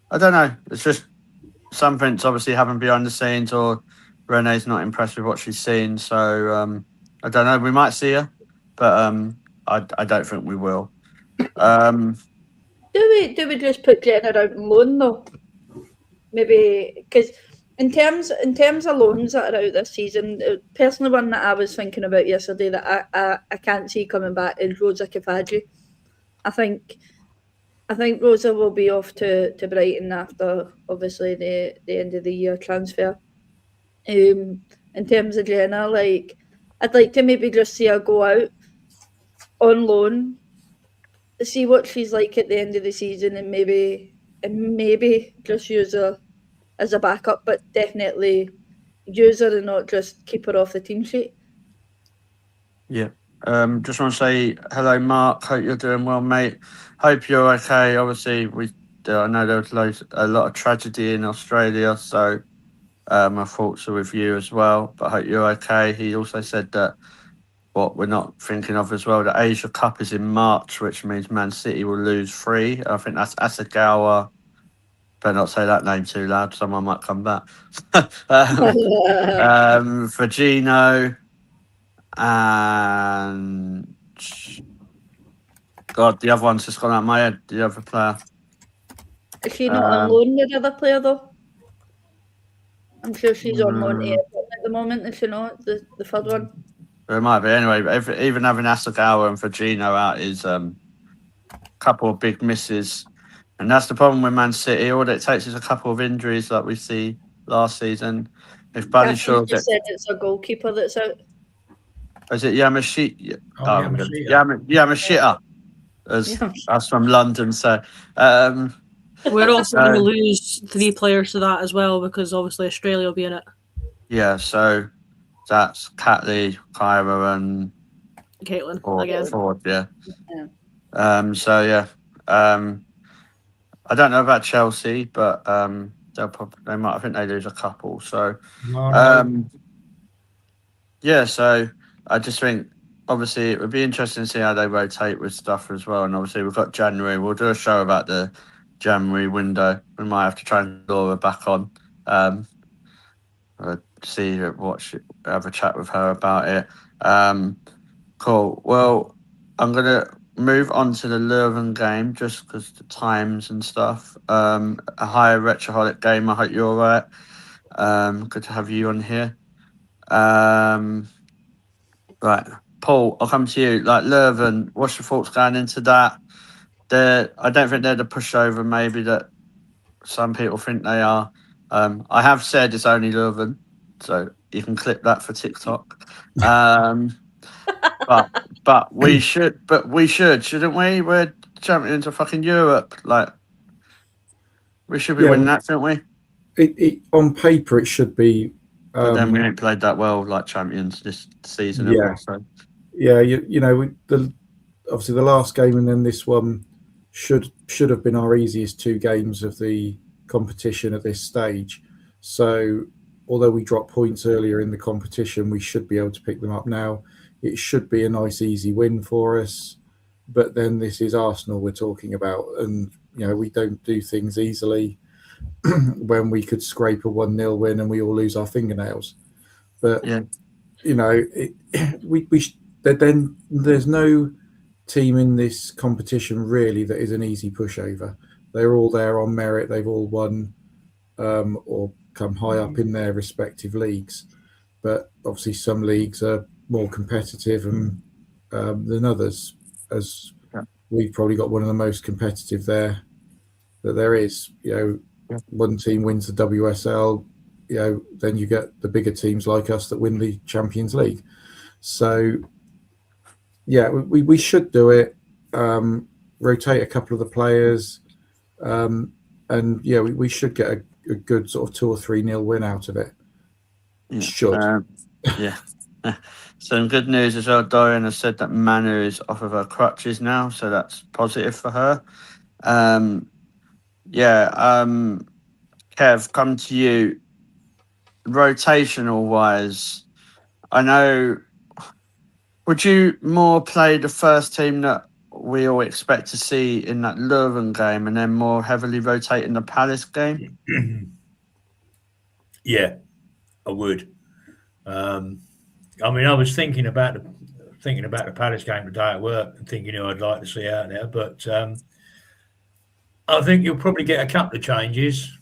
I don't know. It's just something's obviously happened behind the scenes, or Renee's not impressed with what she's seen. So I don't know. We might see her, but I don't think we will. Do we just put Jenna out on loan though? Maybe because in terms of loans that are out this season, personally one that I was thinking about yesterday that I can't see coming back is Rosa Kafaji. I think Rosa will be off to Brighton after obviously the end of the year transfer. In terms of Jenna, like I'd like to maybe just see her go out on loan, see what she's like at the end of the season, and maybe just use her as a backup, but definitely use her and not just keep her off the team sheet. Yeah. Just want to say hello, Mark. Hope you're doing well, mate. Hope you're okay. Obviously, I know there was a lot of tragedy in Australia, so my thoughts are with you as well. But I hope you're okay. He also said that what we're not thinking of as well, the Asia Cup is in March, which means Man City will lose 3. I think that's Asagawa. Better not say that name too loud. Someone might come back. Virgino and God, the other one's just gone out of my head. The other player. Is she not on loan, the other player though? I'm sure she's on loan to Everton at the moment, is she not? The third one? It might be. Anyway, even having Asagawa and Virgino out is a couple of big misses. And that's the problem with Man City. All it takes is a couple of injuries like we see last season. If Buddy Shaw gets... said it's a goalkeeper that's out. Is it Yamashita? Yamashita. Yamashita. That's from London. So we're also going to lose 3 players to that as well because obviously Australia will be in it. Yeah, so that's Catley, Kyra, and Caitlin Ford, yeah. So yeah. I don't know about Chelsea, but they might. I think they lose a couple. So Yeah, so I just think obviously it would be interesting to see how they rotate with stuff as well. And obviously we've got January. We'll do a show about the January window. We might have to try and Laura back on. Have a chat with her about it. Cool. Well, I'm gonna move on to the Leuven game just because the times and stuff. A higher retroholic game. I hope you're all right. Good to have you on here. Right, Paul, I'll come to you. Like Leuven, what's your thoughts going into that? I don't think they're the pushover maybe that some people think they are. I have said it's only Leuven, so you can clip that for TikTok. But we should, shouldn't we? We're champions of fucking Europe. Like we should be winning that, shouldn't we? On paper, it should be. But then we ain't played that well, like champions this season. Yeah. Have we? So. Yeah, obviously the last game and then this one should have been our easiest 2 games of the competition at this stage. So although we dropped points earlier in the competition, we should be able to pick them up now. It should be a nice easy win for us. But then this is Arsenal we're talking about, and we don't do things easily. When we could scrape a 1-0 win and we all lose our fingernails. But yeah. Then there's no team in this competition really that is an easy pushover. They're all there on merit. They've all won or come high up in their respective leagues. But obviously some leagues are more competitive than others, as we've probably got one of the most competitive there that there is. One team wins the WSL, then you get the bigger teams like us that win the Champions League. So yeah, we should do it. Rotate a couple of the players, and we should get a good sort of 2 or 3-0 win out of it. Should. Yeah. Some good news as well. Dorian has said that Manu is off of her crutches now, so that's positive for her. Kev, come to you. Rotational wise, I know. Would you more play the first team that we all expect to see in that Leuven game, and then more heavily rotate in the Palace game? Yeah, I would. I was thinking about the Palace game today at work and thinking who I'd like to see out there, but I think you'll probably get a couple of changes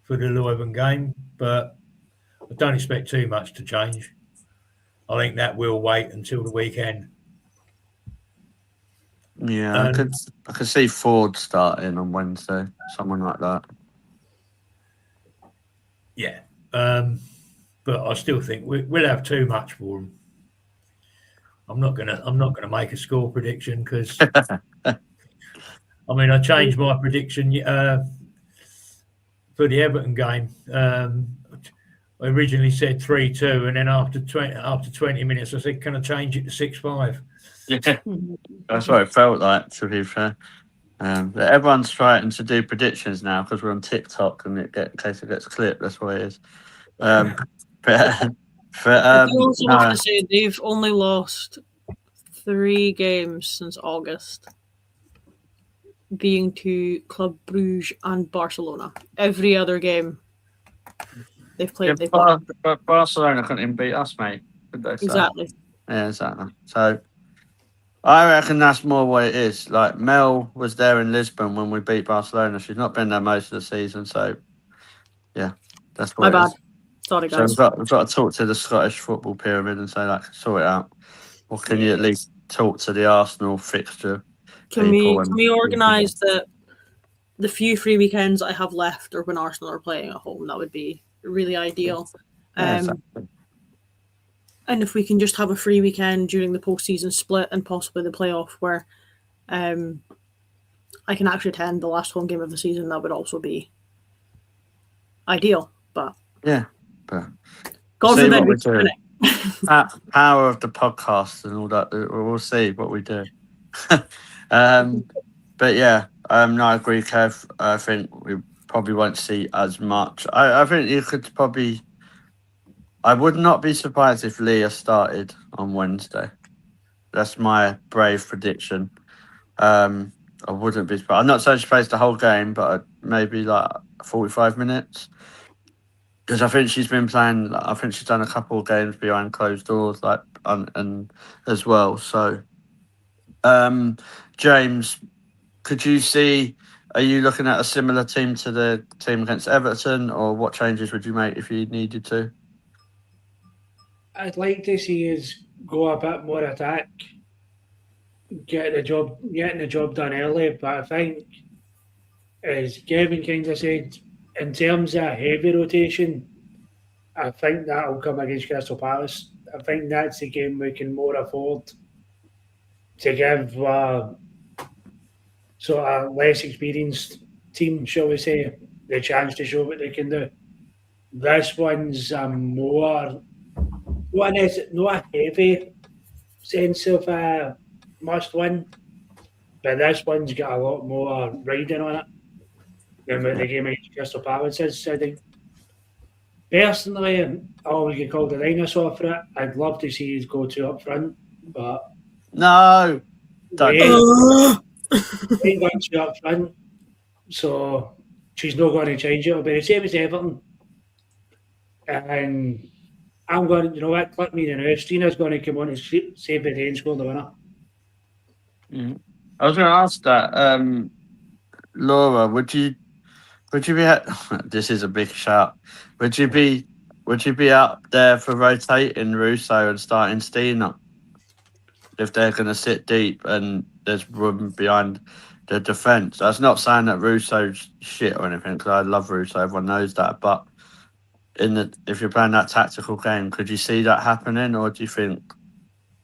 for the Leuven game, but I don't expect too much to change. I think that will wait until the weekend. Yeah, I could see Ford starting on Wednesday, someone like that. Yeah, but I still think we'll have too much for them. I'm not gonna make a score prediction because I changed my prediction for the Everton game. I originally said 3-2, and then after 20 minutes, I said, "Can I change it to 6-5?" Yeah, that's what it felt like. To be fair, everyone's trying to do predictions now because we're on TikTok, and in case it gets clipped, that's what it is. I also want to say they've only lost 3 games since August, being to Club Brugge and Barcelona. Every other game they've played, they've won. But Barcelona couldn't even beat us, mate. Exactly. Yeah, exactly. So I reckon that's more what it is. Like Mel was there in Lisbon when we beat Barcelona. She's not been there most of the season, so yeah, that's what. My bad. Sorry, guys. So we've got to talk to the Scottish football pyramid and say, like, sort it out. Or can you at least talk to the Arsenal fixture? Can we organise the few free weekends I have left, or when Arsenal are playing at home? That would be really ideal. Yeah, exactly. And if we can just have a free weekend during the postseason split and possibly the playoff where I can actually attend the last home game of the season, that would also be ideal. But yeah, but God forbid we do. Power of the podcast and all that. We'll see what we do. But yeah, no, I agree, Kev. I think we probably won't see as much. I think you could probably I would not be surprised if Leah started on Wednesday. That's my brave prediction. I wouldn't be surprised. I'm not saying she plays the whole game, but maybe like 45 minutes. Because I think she's been playing. I think she's done a couple of games behind closed doors, like and as well. So, James, could you see? Are you looking at a similar team to the team against Everton, or what changes would you make if you needed to? I'd like to see us go a bit more attack, getting the job done early. But I think, as Kevin kind of said, in terms of heavy rotation, I think that'll come against Crystal Palace. I think that's the game we can more afford to give sort of less experienced team, shall we say, the chance to show what they can do. This one's more, not a heavy sense of must win, but this one's got a lot more riding on it than what the game against Crystal Palace is. I think personally, I always get called a dinosaur for it. I'd love to see us go 2 up front, but No, don't. we ain't going 2 up front, so she's not going to change it. It'll be the same as Everton. And I'm going, you know what, click me in the nose. Stina's going to come on and save the day and score the winner. I was going to ask that, Laura. Would you be at? This is a big shout. Would you be out there for rotating Russo and starting Stina if they're going to sit deep and there's room behind the defence? That's not saying that Russo's shit or anything, because I love Russo. Everyone knows that, but if you're playing that tactical game, could you see that happening, or do you think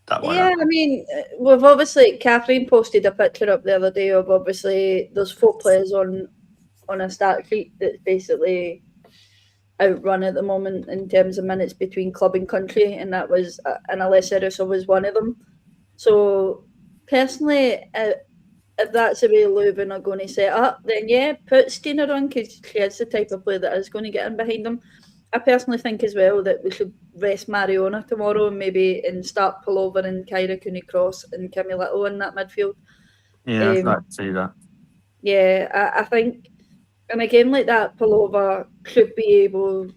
that won't happen? I mean, we've obviously, Catherine posted a picture up the other day of obviously there's 4 players on a start sheet that's basically outrun at the moment in terms of minutes between club and country, and that was and Alessia Russo was one of them. So personally, if that's the way Leuven are going to set up, then yeah, put Stina on, because she is the type of player that is going to get in behind them. I personally think as well that we should rest Mariona tomorrow and start Pullover and Kyra Cooney-Cross and Kimmy Little in that midfield. Yeah, I'd like to see that. Yeah, I think in a game like that, Pullover should be able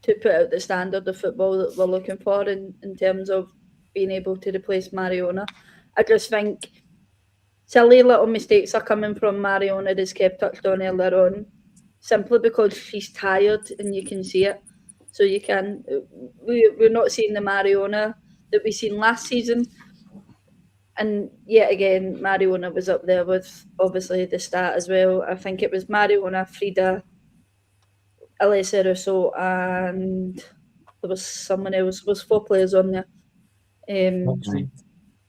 to put out the standard of football that we're looking for in terms of being able to replace Mariona. I just think silly little mistakes are coming from Mariona, as Kev touched on earlier on, simply because she's tired and you can see it. So we're not seeing the Mariona that we seen last season. And yet again, Mariona was up there with obviously the start as well. I think it was Mariona, Frida, Alessia Russo, and there was someone else. There was 4 players on there.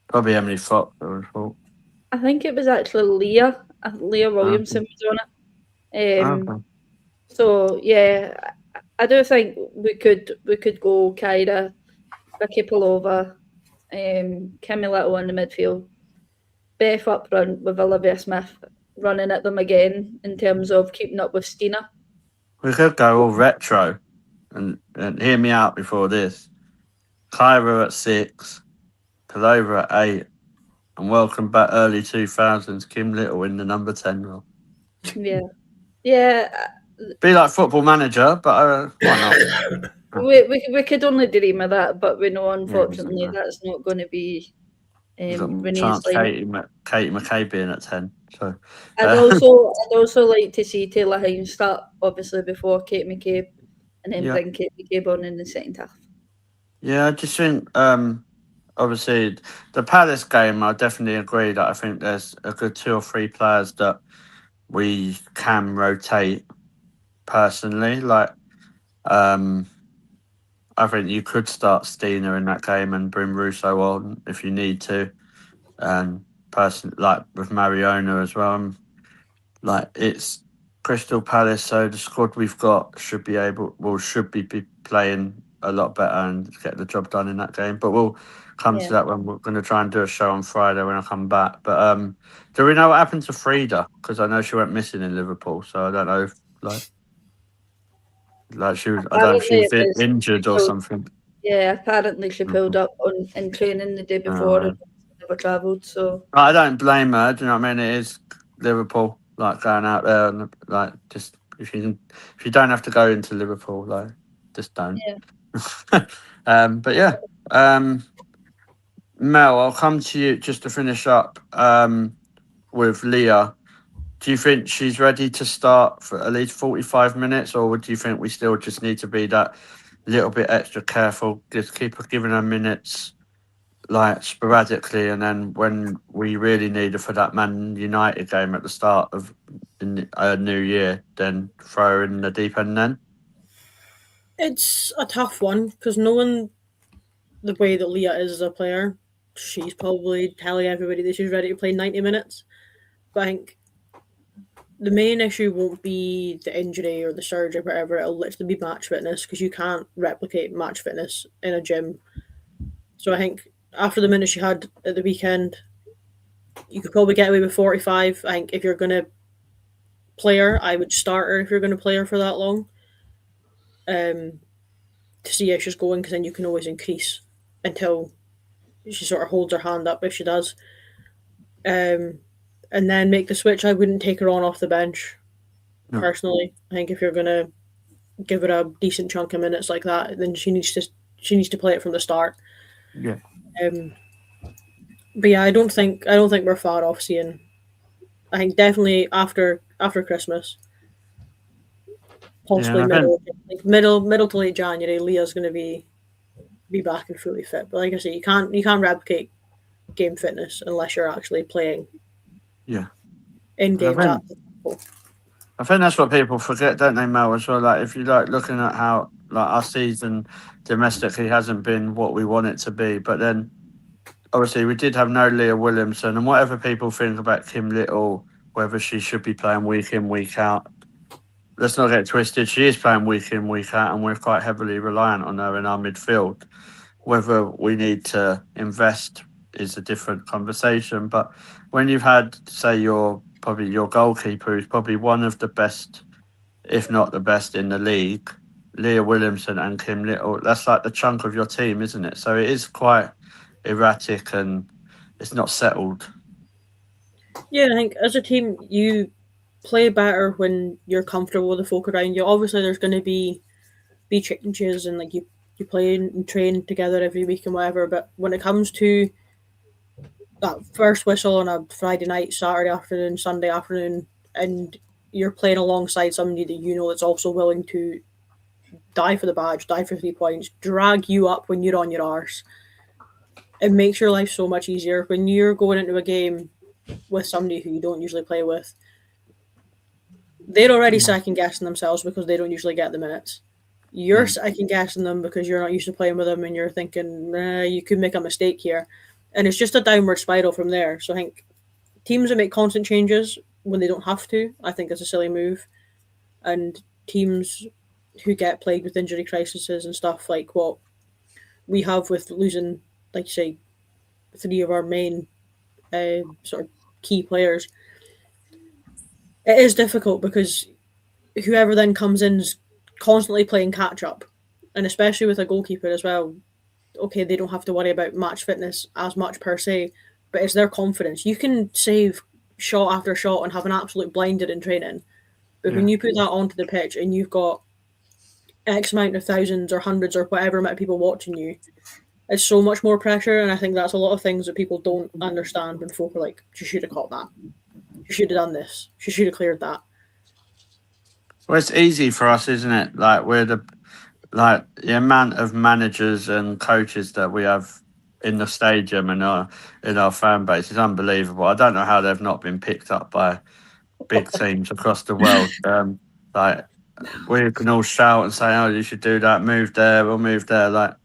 Probably Emily Fox. I think it was actually Leah. Leah Williamson was on it. So yeah, I do think we could go Kyra, Vicky Pullover, Kimmy Little in the midfield, Beth up front with Olivia Smith running at them again in terms of keeping up with Stina. We could go all retro and hear me out before this. Kyra at 6, Pullover at 8, and welcome back early 2000s, Kim Little in the number 10 role. Yeah. Be like Football Manager, but why not? We could only dream of that, but we know unfortunately that's not going to be Renee's line. Katie McCabe being at 10. So I'd also like to see Taylor Hines start obviously before Katie McCabe, and then bring Katie McCabe on in the second half. Yeah, I just think obviously the Palace game, I definitely agree that I think there's a good 2 or 3 players that we can rotate. Personally, I think you could start Stina in that game and bring Russo on if you need to, and with Mariona as well. It's Crystal Palace, so the squad we've got should be playing a lot better and get the job done in that game. But we'll come to that when we're going to try and do a show on Friday when I come back. But do we know what happened to Frida? Because I know she went missing in Liverpool, so I don't know if Like she was, I don't know if she was Apparently it was- injured or something. Yeah, apparently she pulled up in training the day before and never travelled. So I don't blame her. Do you know what I mean? It is Liverpool, like going out there and like just if you don't have to go into Liverpool, like just don't. Yeah. But yeah, Mel, I'll come to you just to finish up with Leah. Do you think she's ready to start for at least 45 minutes, or would you think we still just need to be that little bit extra careful, just keep giving her minutes like sporadically, and then when we really need her for that Man United game at the start of a new year, then throw her in the deep end then? It's a tough one because knowing the way that Leah is as a player, she's probably telling everybody that she's ready to play 90 minutes. But I think the main issue won't be the injury or the surgery or whatever. It'll literally be match fitness because you can't replicate match fitness in a gym. So I think after the minutes she had at the weekend, you could probably get away with 45. I think if you're going to play her, I would start her if you're going to play her for that long. To see how she's going, because then you can always increase until she sort of holds her hand up if she does. And then make the switch. I wouldn't take her on off the bench, personally. I think if you're going to give her a decent chunk of minutes like that, then she needs to play it from the start. Yeah. But yeah, I don't think we're far off seeing. I think definitely after Christmas, possibly middle to late January, Leah's going to be back and fully fit. But like I say, you can't replicate game fitness unless you're actually playing. Yeah. In games. I think that's what people forget, don't they, Mel? As well, like if you like looking at how like our season domestically hasn't been what we want it to be, but then obviously we did have no Leah Williamson, and whatever people think about Kim Little, whether she should be playing week in, week out, let's not get twisted. She is playing week in, week out, and we're quite heavily reliant on her in our midfield. Whether we need to invest is a different conversation. But when you've had, say, your goalkeeper, who's probably one of the best, if not the best in the league, Leah Williamson and Kim Little, that's like the chunk of your team, isn't it? So it is quite erratic and it's not settled. Yeah, I think as a team, you play better when you're comfortable with the folk around you. Obviously, there's going to be changes and like you play and train together every week and whatever. But when it comes to that first whistle on a Friday night, Saturday afternoon, Sunday afternoon, and you're playing alongside somebody that you know that's also willing to die for the badge, die for 3 points, drag you up when you're on your arse, it makes your life so much easier when you're going into a game with somebody who you don't usually play with. They're already second guessing themselves because they don't usually get the minutes. You're second guessing them because you're not used to playing with them and you're thinking, you could make a mistake here. And it's just a downward spiral from there. So I think teams that make constant changes when they don't have to, I think it's a silly move. And teams who get plagued with injury crises and stuff like what we have with losing, like you say, 3 of our main sort of key players, it is difficult because whoever then comes in is constantly playing catch up, and especially with a goalkeeper as well. Okay, they don't have to worry about match fitness as much per se, but it's their confidence. You can save shot after shot and have an absolute blinder in training, but when you put that onto the pitch and you've got X amount of thousands or hundreds or whatever amount of people watching you, it's so much more pressure. And I think that's a lot of things that people don't understand when folk are like, she should have caught that. She should have done this. She should have cleared that. Well, it's easy for us, isn't it? Like the amount of managers and coaches that we have in the stadium and in our fan base is unbelievable. I don't know how they've not been picked up by big teams across the world. Like we can all shout and say, "Oh, you should do that. Move there. We'll move there." Like,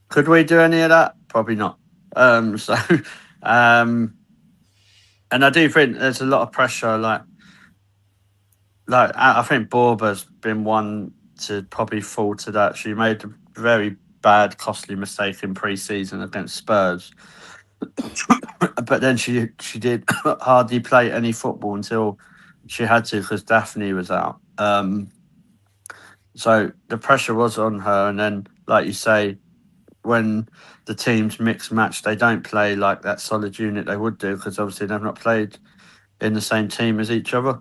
could we do any of that? Probably not. And I do think there's a lot of pressure. Like I think Borba's been one to probably fall to that. She made a very bad, costly mistake in pre-season against Spurs, but then she did hardly play any football until she had to because Daphne was out. So the pressure was on her, and then, like you say, when the teams mix match, they don't play like that solid unit they would do because obviously they've not played in the same team as each other.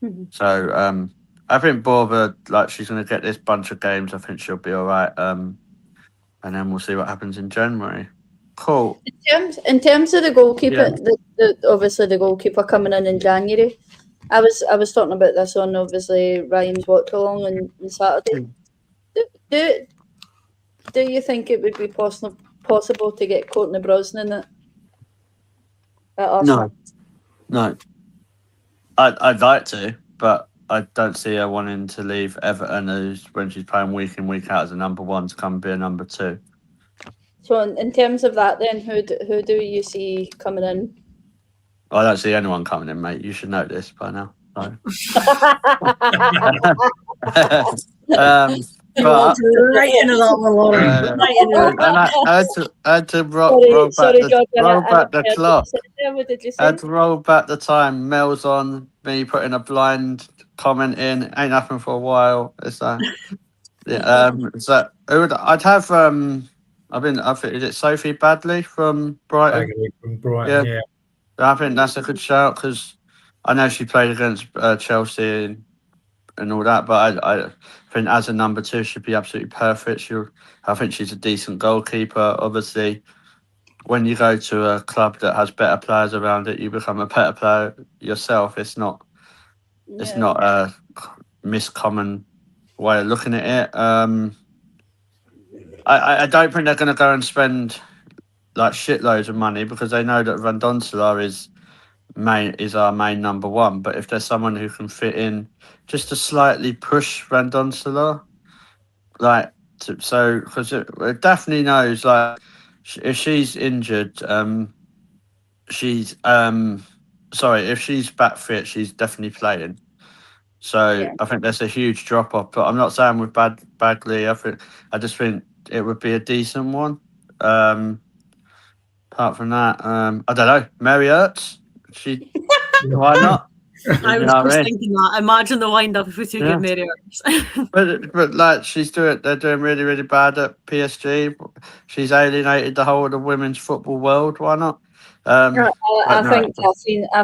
Mhm. So I think Borba, like, she's going to get this bunch of games. I think she'll be all right. And then we'll see what happens in January. Cool. In terms of the goalkeeper, Yeah. obviously the goalkeeper coming in January. I was talking about this on obviously Ryan's watch along on Saturday. Do you think it would be possible to get Courtney Brosnan at Arsenal? No. I'd like to, but I don't see her wanting to leave Everton when she's playing week in, week out as a number one to come be a number two. So in terms of that, then who do you see coming in? I don't see anyone coming in, mate. You should know this by now. So. You walked right into that one, Lauren. Right into it. And I had to roll back the clock. What did you I had say? to roll back the time. Mel's on, me putting a blind comment in. Ain't happened for a while. It's like, yeah, so I'd have I think is it Sophie Badley from Brighton? From Brighton, yeah. I think that's a good shout because I know she played against Chelsea and all that, but I think as a number two she'd be absolutely perfect. I think she's a decent goalkeeper. Obviously, when you go to a club that has better players around it, you become a better player yourself. It's not a miscommon way of looking at it. I don't think they're going to go and spend like shitloads of money because they know that Van Donselaar is our main number one. But if there's someone who can fit in just to slightly push Van Donselaar, because Daphne knows, like, if she's injured, if she's back fit, she's definitely playing. So Yeah. I think there's a huge drop off, but I'm not saying with Bagley. I just think it would be a decent one. Apart from that, I don't know. Mary Ertz, why not? I was just thinking that. Imagine the wind up if we took in Mary Ertz. but like they're doing really, really bad at PSG. She's alienated the whole of the women's football world. Why not? I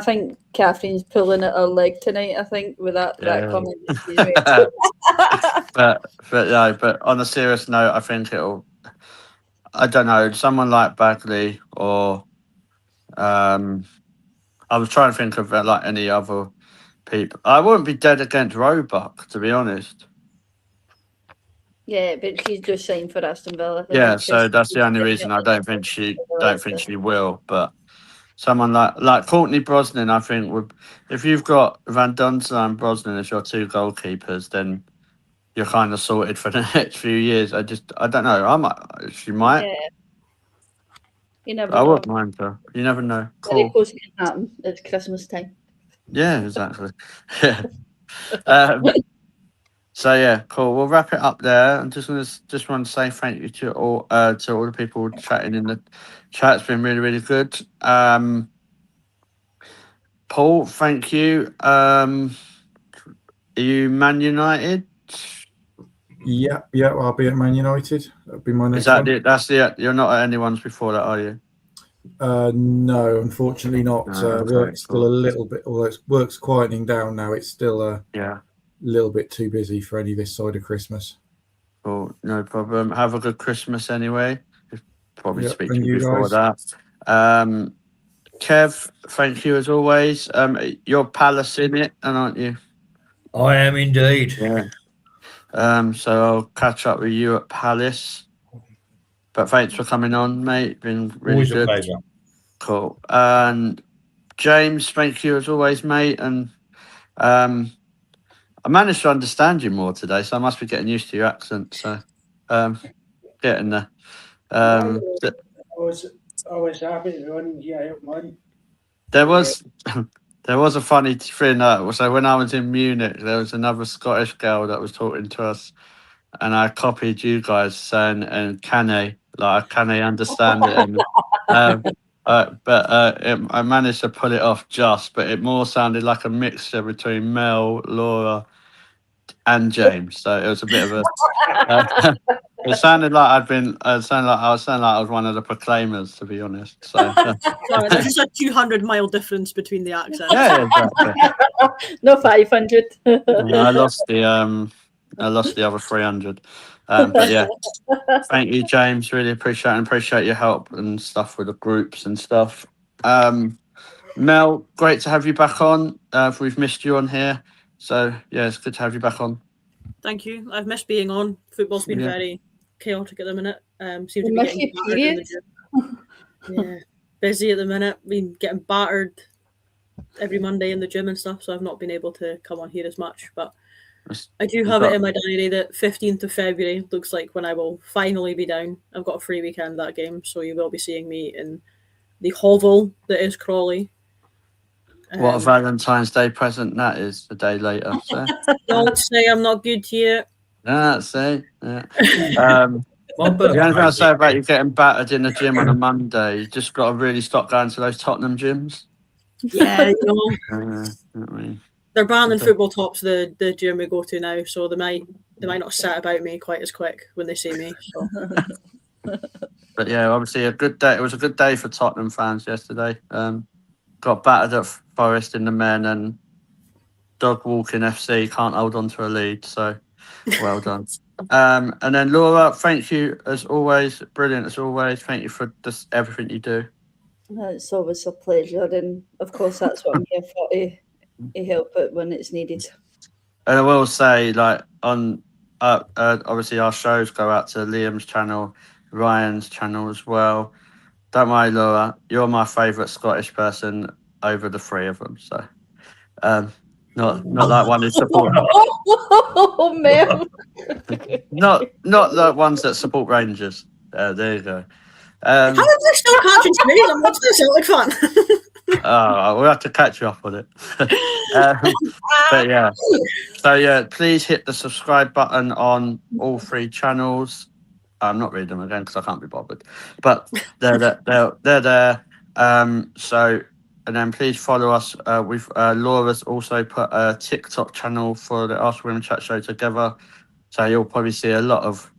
think Catherine's pulling at her leg tonight. I think with that comment. but on a serious note, I think it'll. I don't know, someone like Bagley or I was trying to think of like any other people. I wouldn't be dead against Roebuck, to be honest. Yeah, but she's just signed for Aston Villa. Yeah, so that's the only reason I don't think she will. But someone like Courtney Brosnan, I think would. If you've got Van Dunsel and Brosnan as your two goalkeepers, then you're kind of sorted for the next few years. I don't know. She might. Yeah. You never I know. wouldn't mind her. You never know. Cool. Miracles can happen. It's Christmas time. Yeah, exactly. Yeah. So yeah, cool. We'll wrap it up there. I'm just want to say thank you to all the people chatting in the chat. It's been really, really good. Paul, thank you. Are you Man United? Yeah, I'll be at Man United. That'll be my next one. That's the you're not at anyone's before that, are you? No, unfortunately not. Work's still a little bit, although work's quietening down now. It's still a little bit too busy for any this side of Christmas. Cool, no problem. Have a good Christmas anyway. Probably speak to you before guys. that. Kev, thank you as always. You're Palace in it, aren't you? I am indeed. Yeah. So I'll catch up with you at Palace. But thanks for coming on, mate. Been really Always good. a pleasure. Cool. And James, thank you as always, mate. And I managed to understand you more today, so I must be getting used to your accent. So getting there. I was happy to run here out one. There was a funny thing. So when I was in Munich, there was another Scottish girl that was talking to us, and I copied you guys saying "and can I understand it?" And, I managed to pull it off but it more sounded like a mixture between Mel, Laura, and James. So it was a bit of a. It sounded like I was one of the proclaimers, to be honest. So Sorry, there's just a 200-mile difference between the accents. yeah, exactly. No 500. I lost the other 300. But yeah, thank you, James. Really appreciate your help and stuff with the groups and stuff. Mel, great to have you back on. We've missed you on here, so yeah, it's good to have you back on. Thank you. I've missed being on. Football's been Yeah. very chaotic at the minute. Seems to You be miss getting your battered in the periods? gym. Yeah, busy at the minute. Been getting battered every Monday in the gym and stuff, so I've not been able to come on here as much. But I do have it in my diary that 15th of February looks like when I will finally be down. I've got a free weekend that game, so you will be seeing me in the hovel that is Crawley. What a Valentine's Day present that is, a day later. So Don't say I'm not good to you. see. Yeah. My The only thing birthday. I'll say about you getting battered in the gym on a Monday, you just got to really stop going to those Tottenham gyms. Yeah, you know, You know what I mean? they're banning football tops the gym we go to now, so they might not sit about me quite as quick when they see me. So. But yeah, obviously a good day. It was a good day for Tottenham fans yesterday. Got battered at Forest in the men, and dog walking FC can't hold on to a lead. So well done. And then Laura, thank you as always. Brilliant as always. Thank you for just everything you do. It's always a pleasure, and of course that's what I'm here for, to help it when it's needed. And I will say, like on obviously our shows go out to Liam's channel, Ryan's channel as well. Don't worry, Laura, you're my favourite Scottish person over the three of them. So, not like one who support, Oh man! not like ones that support Rangers. There you go. How is this still catching straight? I'm watching this Celtic fan. We'll have to catch you up on it. But yeah, so yeah, please hit the subscribe button on all three channels. I'm not reading them again because I can't be bothered, but they're there. So, and then please follow us. Laura's also put a TikTok channel for the Ask Women Chat Show together, so you'll probably see a lot of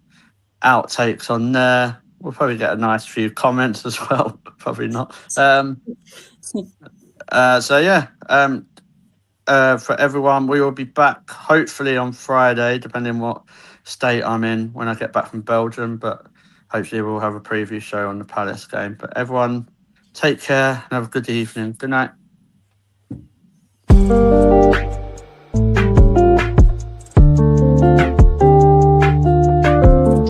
outtakes on there. We'll probably get a nice few comments as well. Probably not. So yeah. For everyone, we will be back hopefully on Friday, depending what state I'm in when I get back from Belgium. But hopefully we'll have a preview show on the Palace game. But everyone, take care and have a good evening. Good night.